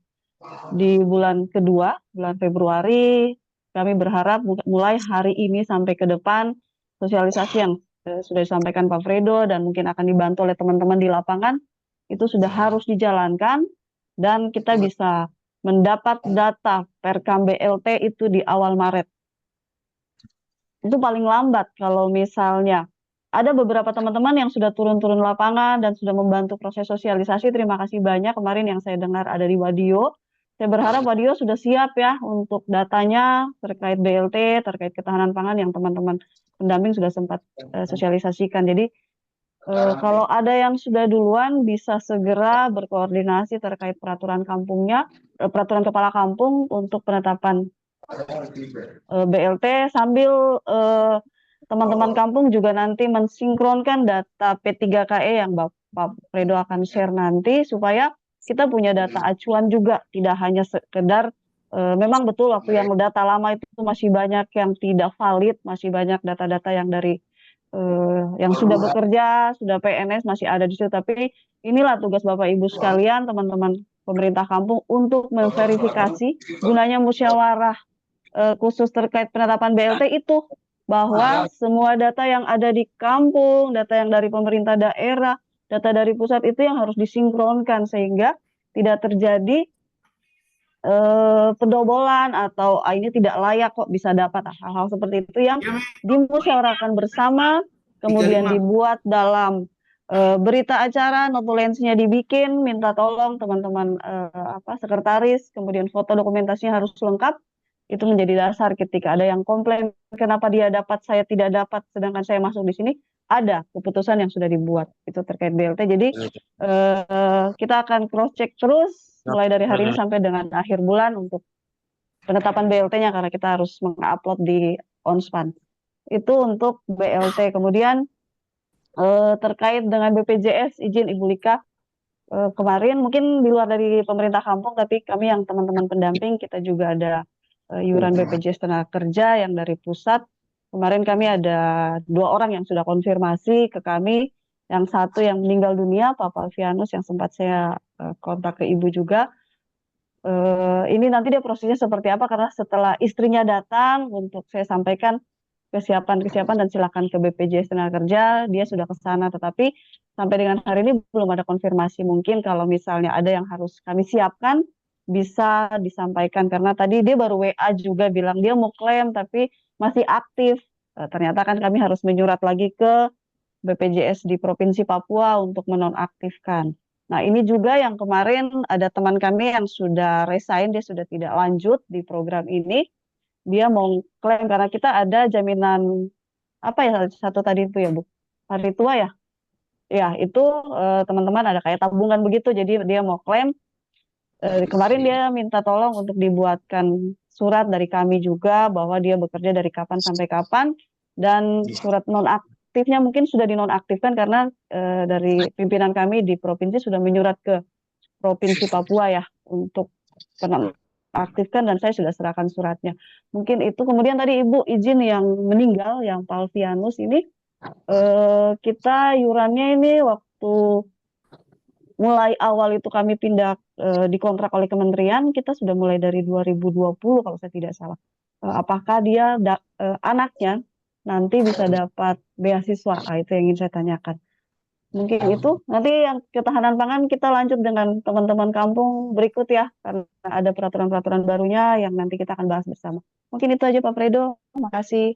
Di bulan kedua, bulan Februari, kami berharap mulai hari ini sampai ke depan, sosialisasi yang sudah disampaikan Pak Fredo dan mungkin akan dibantu oleh teman-teman di lapangan, itu sudah harus dijalankan, dan kita bisa mendapat data Perkam BLT itu di awal Maret. Itu paling lambat kalau misalnya ada beberapa teman-teman yang sudah turun-turun lapangan dan sudah membantu proses sosialisasi. Terima kasih banyak kemarin yang saya dengar ada di Wadio. Saya berharap Wadio sudah siap ya untuk datanya terkait BLT, terkait ketahanan pangan yang teman-teman pendamping sudah sempat sosialisasikan. Jadi kalau ada yang sudah duluan bisa segera berkoordinasi terkait peraturan kampungnya, peraturan kepala kampung untuk penetapan BLT, sambil teman-teman kampung juga nanti mensinkronkan data P3KE yang Bapak Fredo akan share nanti, supaya kita punya data acuan juga, tidak hanya sekedar memang betul waktu yang data lama itu masih banyak yang tidak valid, masih banyak data-data yang dari yang sudah bekerja, sudah PNS masih ada di situ, tapi inilah tugas Bapak Ibu sekalian, teman-teman pemerintah kampung untuk memverifikasi gunanya musyawarah khusus terkait penetapan BLT itu, bahwa semua data yang ada di kampung, data yang dari pemerintah daerah, data dari pusat itu yang harus disinkronkan sehingga tidak terjadi pendobolan atau ini tidak layak kok bisa dapat, hal-hal seperti itu yang dimusyawarahkan bersama, kemudian dibuat dalam berita acara, notulensinya dibikin, minta tolong teman-teman sekretaris, kemudian foto dokumentasinya harus lengkap. Itu menjadi dasar ketika ada yang komplain kenapa dia dapat saya tidak dapat sedangkan saya masuk di sini, ada keputusan yang sudah dibuat itu terkait BLT. Jadi kita akan cross check terus mulai dari hari ini sampai dengan akhir bulan untuk penetapan BLT-nya, karena kita harus mengupload di Onspan. Itu untuk BLT. Kemudian terkait dengan BPJS, izin Ibu Lika, kemarin mungkin di luar dari pemerintah kampung, tapi kami yang teman-teman pendamping, kita juga ada iuran BPJS Tenaga Kerja yang dari pusat. Kemarin kami ada 2 orang yang sudah konfirmasi ke kami, yang satu yang meninggal dunia, Pak Alfianus, yang sempat saya kontak ke Ibu juga. Ini nanti dia prosesnya seperti apa, karena setelah istrinya datang untuk saya sampaikan kesiapan dan silakan ke BPJS Tenaga Kerja, dia sudah ke sana, tetapi sampai dengan hari ini belum ada konfirmasi. Mungkin kalau misalnya ada yang harus kami siapkan, bisa disampaikan, karena tadi dia baru WA juga bilang dia mau klaim tapi masih aktif. Ternyata kan kami harus menyurat lagi ke BPJS di Provinsi Papua untuk menonaktifkan. Nah, ini juga yang kemarin ada teman kami yang sudah resign, dia sudah tidak lanjut di program ini. Dia mau klaim karena kita ada jaminan apa ya, satu tadi itu ya Bu, hari tua ya. Ya, itu teman-teman ada kayak tabungan begitu, jadi dia mau klaim. Kemarin dia minta tolong untuk dibuatkan surat dari kami juga bahwa dia bekerja dari kapan sampai kapan, dan surat nonaktifnya mungkin sudah dinonaktifkan karena dari pimpinan kami di provinsi sudah menyurat ke Provinsi Papua ya untuk penonaktifkan, dan saya sudah serahkan suratnya. Mungkin itu. Kemudian tadi Ibu izin yang meninggal, yang Pak Alfianus ini, kita iurannya ini waktu mulai awal itu kami pindah dikontrak oleh kementerian, kita sudah mulai dari 2020 kalau saya tidak salah. Apakah dia anaknya nanti bisa dapat beasiswa? Itu yang ingin saya tanyakan. Mungkin itu. Nanti yang ketahanan pangan kita lanjut dengan teman-teman kampung berikut ya, karena ada peraturan-peraturan barunya yang nanti kita akan bahas bersama. Mungkin itu aja Pak Fredo. Makasih.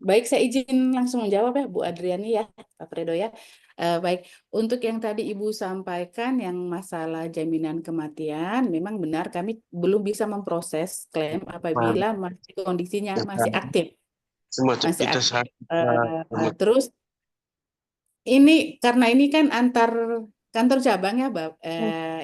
Baik, saya izin langsung menjawab ya Bu Adriani ya, Pak Fredo ya. Baik, untuk yang tadi Ibu sampaikan yang masalah jaminan kematian, memang benar kami belum bisa memproses klaim apabila masih kondisinya masih aktif. Semacam Masih kita aktif. saat Terus ini karena ini kan antar kantor cabang ya,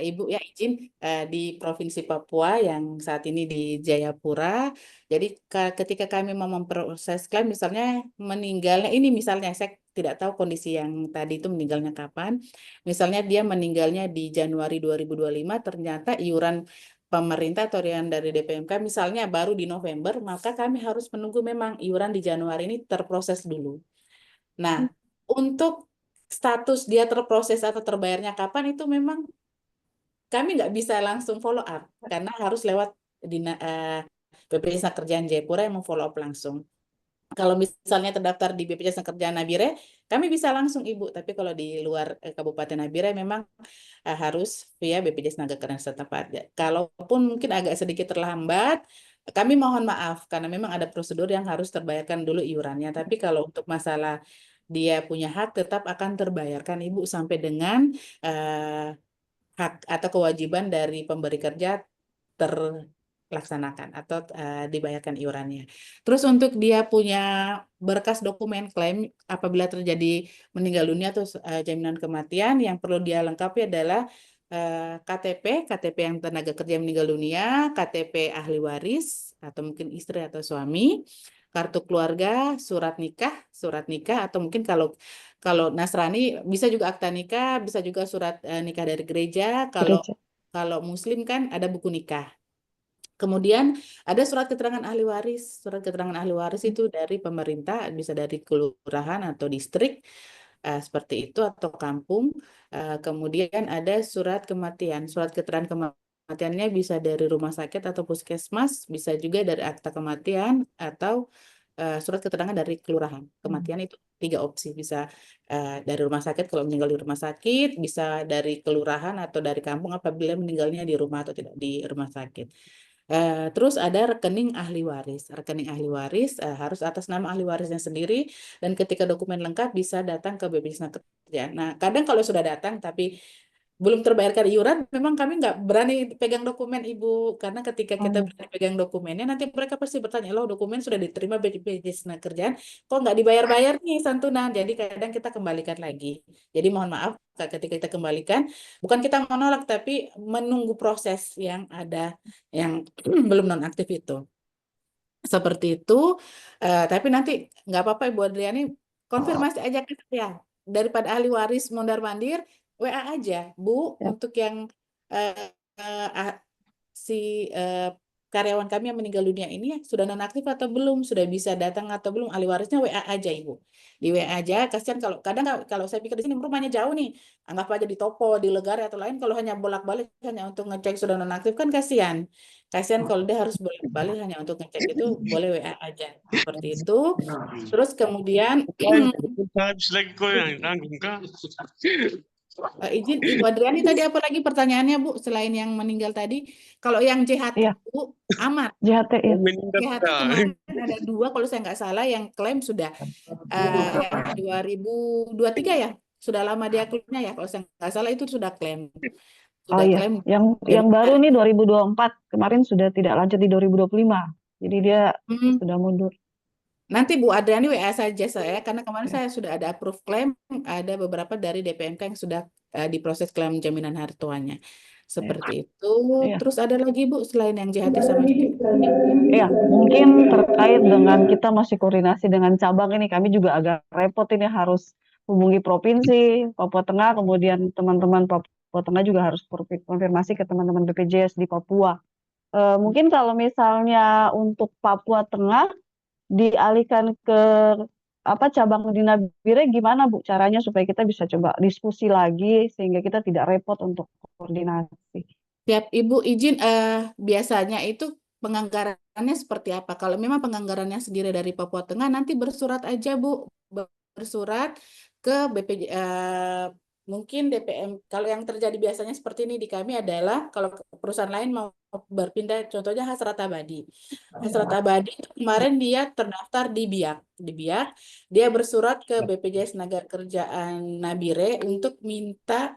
Ibu ya, izin di Provinsi Papua yang saat ini di Jayapura. Jadi ketika kami mau memproses klaim, misalnya meninggalnya ini, misalnya saya tidak tahu kondisi yang tadi itu meninggalnya kapan. Misalnya dia meninggalnya di Januari 2025, ternyata iuran pemerintah atau iuran dari DPMK misalnya baru di November, maka kami harus menunggu memang iuran di Januari ini terproses dulu. Nah, untuk status dia terproses atau terbayarnya kapan itu memang kami nggak bisa langsung follow up karena harus lewat BPJS Kerjaan Jayapura yang follow up langsung. Kalau misalnya terdaftar di BPJS Kerjaan Nabire, kami bisa langsung Ibu. Tapi kalau di luar Kabupaten Nabire memang harus via BPJS Tenaga setempat. Kalaupun mungkin agak sedikit terlambat, kami mohon maaf karena memang ada prosedur yang harus terbayarkan dulu iurannya. Tapi kalau untuk masalah dia punya hak tetap akan terbayarkan Ibu sampai dengan hak atau kewajiban dari pemberi kerja terlaksanakan atau dibayarkan iurannya. Terus untuk dia punya berkas dokumen klaim apabila terjadi meninggal dunia atau jaminan kematian, yang perlu dia lengkapi adalah KTP yang tenaga kerja meninggal dunia, KTP ahli waris atau mungkin istri atau suami, kartu keluarga, surat nikah atau mungkin kalau Nasrani bisa juga akta nikah, bisa juga surat nikah dari gereja. Kalau Muslim kan ada buku nikah. Kemudian ada surat keterangan ahli waris. Surat keterangan ahli waris itu dari pemerintah, bisa dari kelurahan atau distrik seperti itu atau kampung. Kemudian ada surat kematian. Surat keterangan kematiannya bisa dari rumah sakit atau puskesmas, bisa juga dari akta kematian atau surat keterangan dari kelurahan. Kematian itu 3 opsi, bisa dari rumah sakit kalau meninggal di rumah sakit, bisa dari kelurahan atau dari kampung apabila meninggalnya di rumah atau tidak di rumah sakit. Terus ada rekening ahli waris. Rekening ahli waris harus atas nama ahli warisnya sendiri, dan ketika dokumen lengkap bisa datang ke BPJS Tenaga Kerja. Nah, kadang kalau sudah datang tapi belum terbayarkan iuran, memang kami nggak berani pegang dokumen Ibu, karena ketika kita berani pegang dokumennya, nanti mereka pasti bertanya, loh dokumen sudah diterima BPJS Tenaga Kerjaan, kok nggak dibayar-bayar nih santunan, jadi kadang kita kembalikan lagi. Jadi mohon maaf, ketika kita kembalikan, bukan kita menolak, tapi menunggu proses yang ada, yang belum nonaktif itu. Seperti itu. Tapi nanti nggak apa-apa Ibu Adriani, konfirmasi aja ke saya. Daripada ahli waris mondar-mandir, WA aja, Bu, Ya. untuk yang eh, eh, si karyawan kami yang meninggal dunia ini sudah nonaktif atau belum, sudah bisa datang atau belum, ahli warisnya WA aja Ibu. Di WA aja, kasihan kalau kadang kalau saya pikir di sini rumahnya jauh nih, anggap aja di Topo, di Legare atau lain, kalau hanya bolak-balik hanya untuk ngecek sudah nonaktif kan kasihan. Kasihan kalau dia harus bolak-balik hanya untuk ngecek itu, boleh WA aja. Seperti itu. Terus kemudian Habis lagi kau yang tanggung kah? izin Ibu Adriani tadi apa lagi pertanyaannya Bu, selain yang meninggal tadi? Kalau yang JHT Iya, Bu, aman. JHT ya. Meninggal JHT dah. kemarin ada 2 kalau saya nggak salah yang klaim sudah yang 2023 ya. Sudah lama dia klaimnya ya. Kalau saya nggak salah itu sudah klaim. Oh Sudah iya, klaim. yang baru nih 2024, kemarin sudah tidak lanjut di 2025. Jadi dia Hmm, sudah mundur. Nanti Bu Adriani WA saja saya, karena kemarin saya sudah ada approve klaim, ada beberapa dari DPMK yang sudah diproses klaim jaminan hari tuanya. Seperti itu. Iya. Terus ada lagi Bu, selain yang JHT sama JKT? Iya, mungkin terkait dengan kita masih koordinasi dengan cabang ini, kami juga agak repot ini harus hubungi provinsi, Papua Tengah, kemudian teman-teman Papua Tengah juga harus konfirmasi ke teman-teman BPJS di Papua. Mungkin kalau misalnya untuk Papua Tengah dialihkan ke cabang di Nabire, gimana Bu caranya supaya kita bisa coba diskusi lagi sehingga kita tidak repot untuk koordinasi. Tiap Ibu izin, biasanya itu penganggarannya seperti apa? Kalau memang penganggarannya sendiri dari Papua Tengah, nanti bersurat aja Bu, bersurat ke mungkin DPM. Kalau yang terjadi biasanya seperti ini di kami adalah kalau perusahaan lain mau berpindah, contohnya Hasrat Abadi. Hasrat Abadi itu kemarin dia terdaftar di BIAK, dia bersurat ke BPJS Tenaga Kerjaan Nabire untuk minta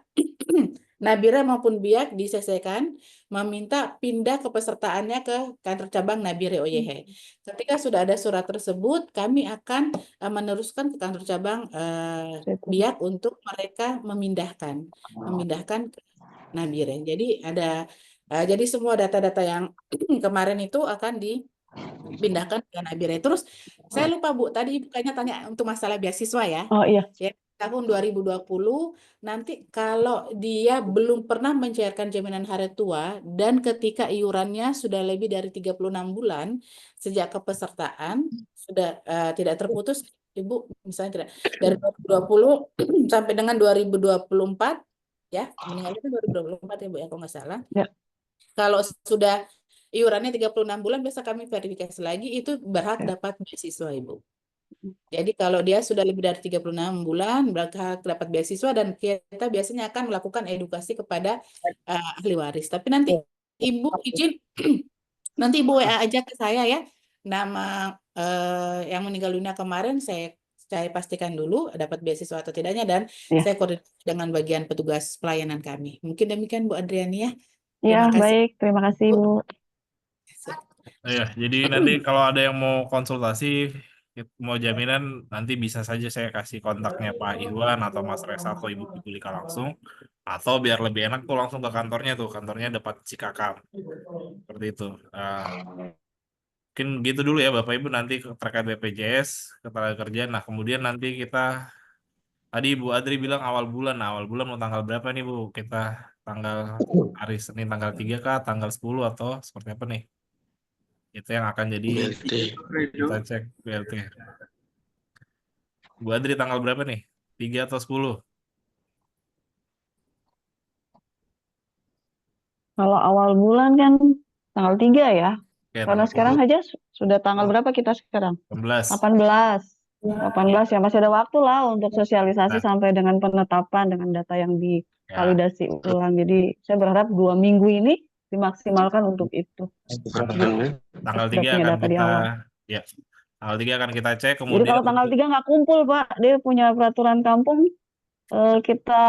Nabire maupun BIAK diselesaikan, meminta pindah kepesertaannya ke kantor cabang Nabire OYH. Ketika sudah ada surat tersebut, kami akan meneruskan ke kantor cabang BIAK untuk mereka memindahkan ke Nabire. Jadi jadi semua data-data yang kemarin itu akan dipindahkan ke Nabire. Terus saya lupa Bu, tadi Ibu kayaknya tanya untuk masalah beasiswa ya. Oh iya, Ya, tahun 2020 nanti kalau dia belum pernah mencairkan jaminan hari tua dan ketika iurannya sudah lebih dari 36 bulan sejak kepesertaan sudah tidak terputus Ibu, misalnya tidak dari 2020 sampai dengan 2024 ya, meninggal itu 2024 ya Bu ya kalau nggak salah. ya. Kalau sudah iurannya 36 bulan biasa kami verifikasi lagi itu berhak dapat beasiswa Ibu. Jadi kalau dia sudah lebih dari 36 bulan berhak dapat beasiswa dan kita biasanya akan melakukan edukasi kepada ahli waris. Tapi nanti Ibu izin nanti Ibu WA aja ke saya ya. Nama yang meninggal dunia kemarin saya pastikan dulu dapat beasiswa atau tidaknya dan Ya. saya koordinasi dengan bagian petugas pelayanan kami. Mungkin demikian Bu Adriani ya. Ya, Terima kasih. baik. Terima kasih, Bu. Ya, jadi nanti kalau ada yang mau konsultasi, mau jaminan, nanti bisa saja saya kasih kontaknya Pak Iwan atau Mas Resa atau Ibu Kulika langsung. Atau biar lebih enak tuh langsung ke kantornya tuh. Kantornya depan Cikakam. Seperti itu. Mungkin gitu dulu ya Bapak Ibu, nanti terkait BPJS, Ketenagakerjaan. Nah, kemudian nanti kita, tadi Bu Adri bilang awal bulan. Nah, awal bulan mau tanggal berapa nih Bu? Kita hari Senin tanggal 3 kah, tanggal 10 atau seperti apa nih? Itu yang akan jadi BLT. kita cek BLT. Bu Adri tanggal berapa nih? 3 atau 10? Kalau awal bulan kan tanggal 3 ya. Oke, Karena tanggal sekarang 10. aja sudah tanggal berapa kita sekarang? 18. 18. 18 ya, masih ada waktu lah untuk sosialisasi Nah, sampai dengan penetapan dengan data yang ya, divalidasi ulang. Jadi saya berharap 2 minggu ini dimaksimalkan untuk itu. tanggal Sudah 3 punya akan data di kita, awal. ya, tanggal 3 akan kita cek. Jadi Kemudian kalau tanggal 3 nggak kumpul, Pak, dia punya peraturan kampung, kita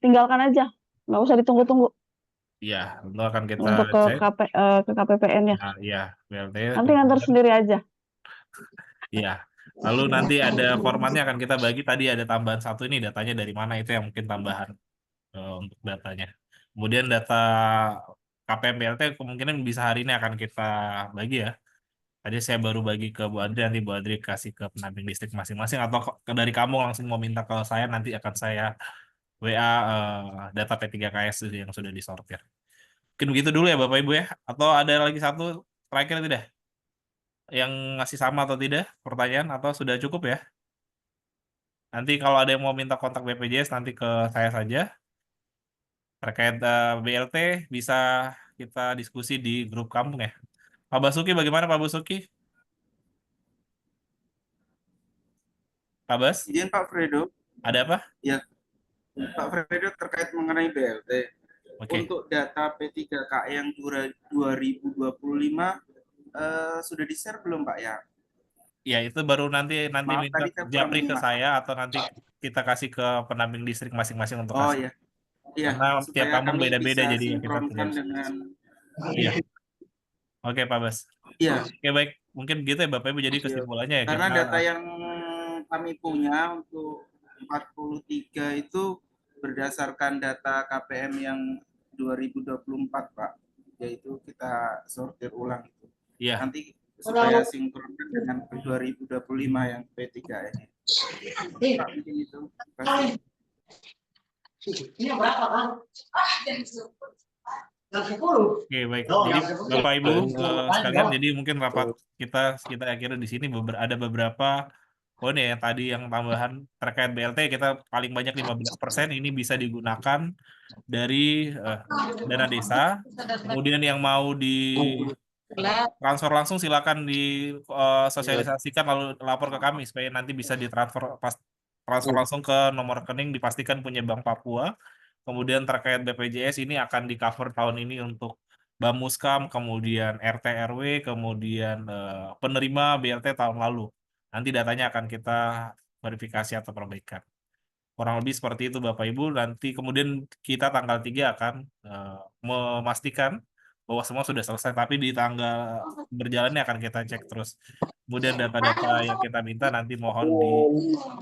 tinggalkan aja. Nggak usah ditunggu-tunggu ya, itu akan kita untuk ke cek. ke KPPN ya. Nah, ya, BLT. Nanti ngantor sendiri aja. Ya, lalu nanti ada formatnya akan kita bagi. Tadi ada tambahan satu ini, datanya dari mana, itu yang mungkin tambahan untuk datanya. Kemudian data KPM BLT kemungkinan bisa hari ini akan kita bagi ya. Tadi saya baru bagi ke Bu Andri, nanti Bu Andri kasih ke pendamping distrik masing-masing, atau dari kamu langsung mau minta ke saya, nanti akan saya WA data P3KS yang sudah disortir. Mungkin begitu dulu ya Bapak Ibu ya. Atau ada lagi satu terakhir tidak? Yang ngasih sama atau tidak pertanyaan, atau sudah cukup ya? Nanti kalau ada yang mau minta kontak BPJS nanti ke saya saja. Terkait BLT bisa kita diskusi di grup kampung ya. Pak Basuki bagaimana Pak Basuki? Pak Bas, Izin Pak Fredo, ada apa? ya Pak Fredo terkait mengenai BLT. Oke. Untuk data P3K yang 2025 sudah di-share belum Pak ya? Ya itu baru nanti Maaf minta tadi saya kurang Japri ke menyimak. saya, atau nanti kita kasih ke pendamping distrik masing-masing untuk Oh kasih. ya, iya, Karena tiap supaya kampung kami beda-beda, bisa jadi kita sinkronkan tidak. dengan Iya. Oke Pak Bas. iya. Oke baik, mungkin gitu ya Bapak Ibu, jadi kesimpulannya ya Karena kita data yang kami punya untuk 43 itu berdasarkan data KPM yang 2024 Pak, yaitu kita sortir ulang itu. iya. Nanti supaya sinkronkan dengan 2025 yang P3 ini. Pak, mungkin itu. Terima kasih. Oke baik. Jadi Bapak Ibu sekalian, jadi mungkin rapat kita akhirnya di sini ada beberapa poin ya yang tadi yang tambahan terkait BLT, kita paling banyak 15% ini bisa digunakan dari dana desa. Kemudian yang mau di transfer langsung silakan di sosialisasikan lalu lapor ke kami supaya nanti bisa ditransfer transfer langsung ke nomor rekening, dipastikan punya Bank Papua. Kemudian terkait BPJS ini akan di cover tahun ini untuk Bamuskam, kemudian RT RW, kemudian penerima BLT tahun lalu. Nanti datanya akan kita verifikasi atau perbaikan. Kurang lebih seperti itu Bapak Ibu. Nanti kemudian kita tanggal 3 akan memastikan bahwa semua sudah selesai, tapi di tanggal berjalannya akan kita cek terus. Kemudian data-data yang kita minta nanti mohon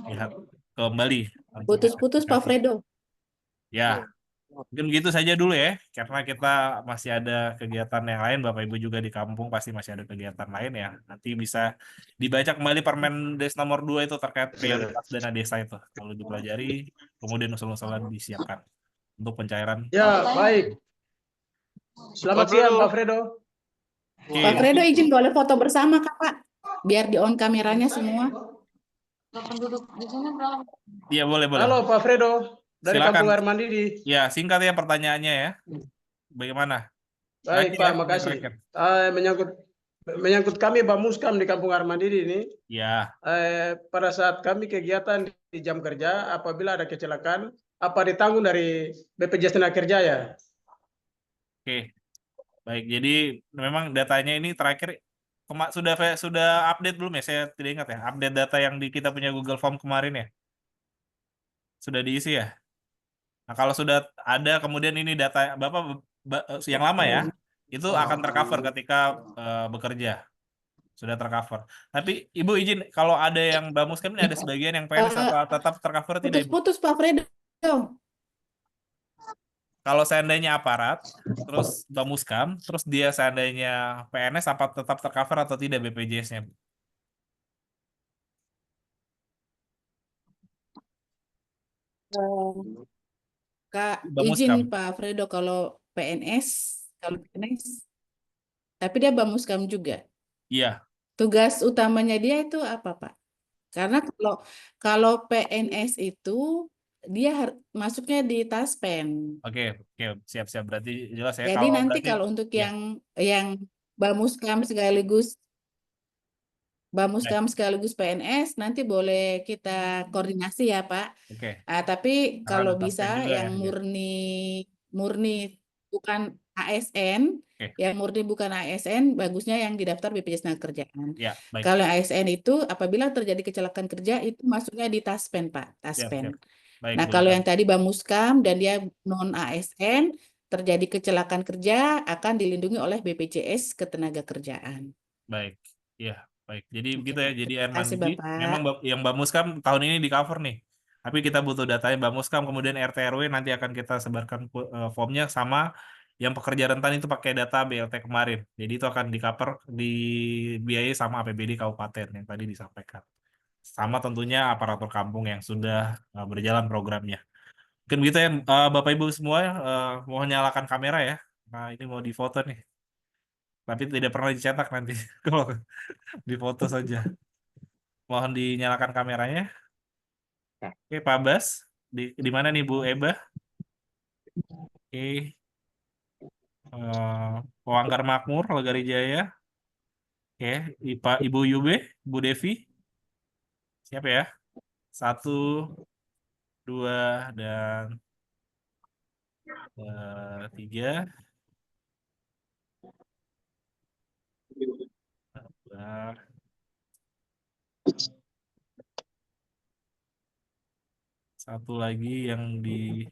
dilihat kembali. Putus-putus Pak Fredo. Ya, mungkin begitu saja dulu ya, karena kita masih ada kegiatan yang lain. Bapak Ibu juga di kampung pasti masih ada kegiatan lain ya. Nanti bisa dibaca kembali Permendes nomor 2 itu terkait prioritas dana desa itu. Lalu dipelajari, kemudian usul-usulan disiapkan untuk pencairan. Ya, baik. Selamat siang Pak Fredo. Oke. Pak Fredo izin boleh foto bersama Kak Pak, biar di on kameranya semua. Iya boleh. Halo Pak Fredo, dari Silakan. Kampung Air Mandiri. Ya, singkat ya pertanyaannya ya. Bagaimana? Baik Terakhir Pak, ya, makasih. terakhir. Menyangkut kami Bamuskam di Kampung Air Mandiri ini, Ya, pada saat kami kegiatan di jam kerja, apabila ada kecelakaan, apa ditanggung dari BPJS Tenaga Kerja ya? oke. Baik, jadi memang datanya ini terakhir sudah update belum ya? Saya tidak ingat ya. Update data yang kita punya Google Form kemarin ya. Sudah diisi ya? Nah, kalau sudah ada kemudian ini data Bapak yang lama ya, itu akan tercover ketika bekerja. Sudah tercover. Tapi Ibu izin, kalau ada yang Bamuskam ini ada sebagian yang PNS atau tetap tercover tidak Ibu? Putus-putus Pak Fredo. Kalau seandainya aparat, terus Bamuskam, terus dia seandainya PNS, apa tetap tercover atau tidak BPJS-nya? Kak, Bamuskam. izin Pak Fredo kalau PNS, tapi dia Bamuskam juga. Iya. Tugas utamanya dia itu apa, Pak? Karena kalau PNS itu dia masuknya di Taspen. Oke, siap-siap, berarti jelas ya. Jadi nanti berarti, kalau untuk ya. yang Bamuskam sekaligus PNS nanti boleh kita koordinasi ya Pak. Oke. Tapi Karena kalau ada Taspen bisa juga yang ya. murni bukan ASN, yang murni bukan ASN, bagusnya yang didaftar BPJS Tenagakerjaan. Ya, baik. Kalau ASN itu apabila terjadi kecelakaan kerja itu masuknya di Taspen Pak, Taspen. Siap. Baik, Nah, kalau yang tadi Bamuskam dan dia non ASN terjadi kecelakaan kerja akan dilindungi oleh BPJS Ketenagakerjaan. Baik, ya, baik. Jadi begitu ya. Jadi Air Terima kasih, Mandiri Bapak. memang yang Bamuskam tahun ini di cover nih. Tapi kita butuh datanya Bamuskam, kemudian RT RW nanti akan kita sebarkan formnya sama Yang pekerja rentan itu pakai data BLT kemarin. Jadi itu akan dibiayai sama APBD kabupaten yang tadi disampaikan. Sama tentunya aparatur kampung yang sudah berjalan programnya. Mungkin gitu ya, Bapak Ibu semua, mohon nyalakan kamera ya. Nah, ini mau difoto nih. Tapi tidak pernah dicetak nanti kalau difoto saja. Mohon dinyalakan kameranya. Oke, Pak Bas, di mana nih Bu Eba? Oke, Wanggar Makmur, Legari Jaya. Oke, Ibu Yube, Bu Devi, siapa ya? 1, 2, dan 3. Bentar. Satu lagi yang di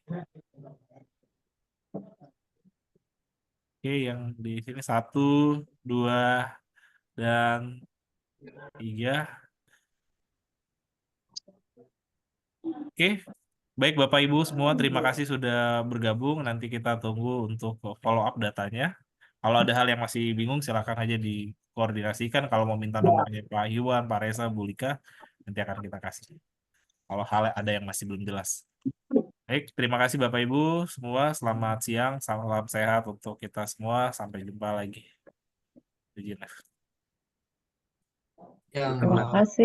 Oke, yang di sini 1, 2, dan 3. Oke, baik Bapak Ibu semua, terima kasih sudah bergabung. Nanti kita tunggu untuk follow up datanya. Kalau ada hal yang masih bingung, silakan aja dikoordinasikan. Kalau mau minta nomornya Pak Iwan, Pak Reza, Bu Lika, nanti akan kita kasih. Kalau hal ada yang masih belum jelas. Baik, terima kasih Bapak Ibu semua. Selamat siang, salam sehat untuk kita semua. Sampai jumpa lagi. Izin. Terima kasih.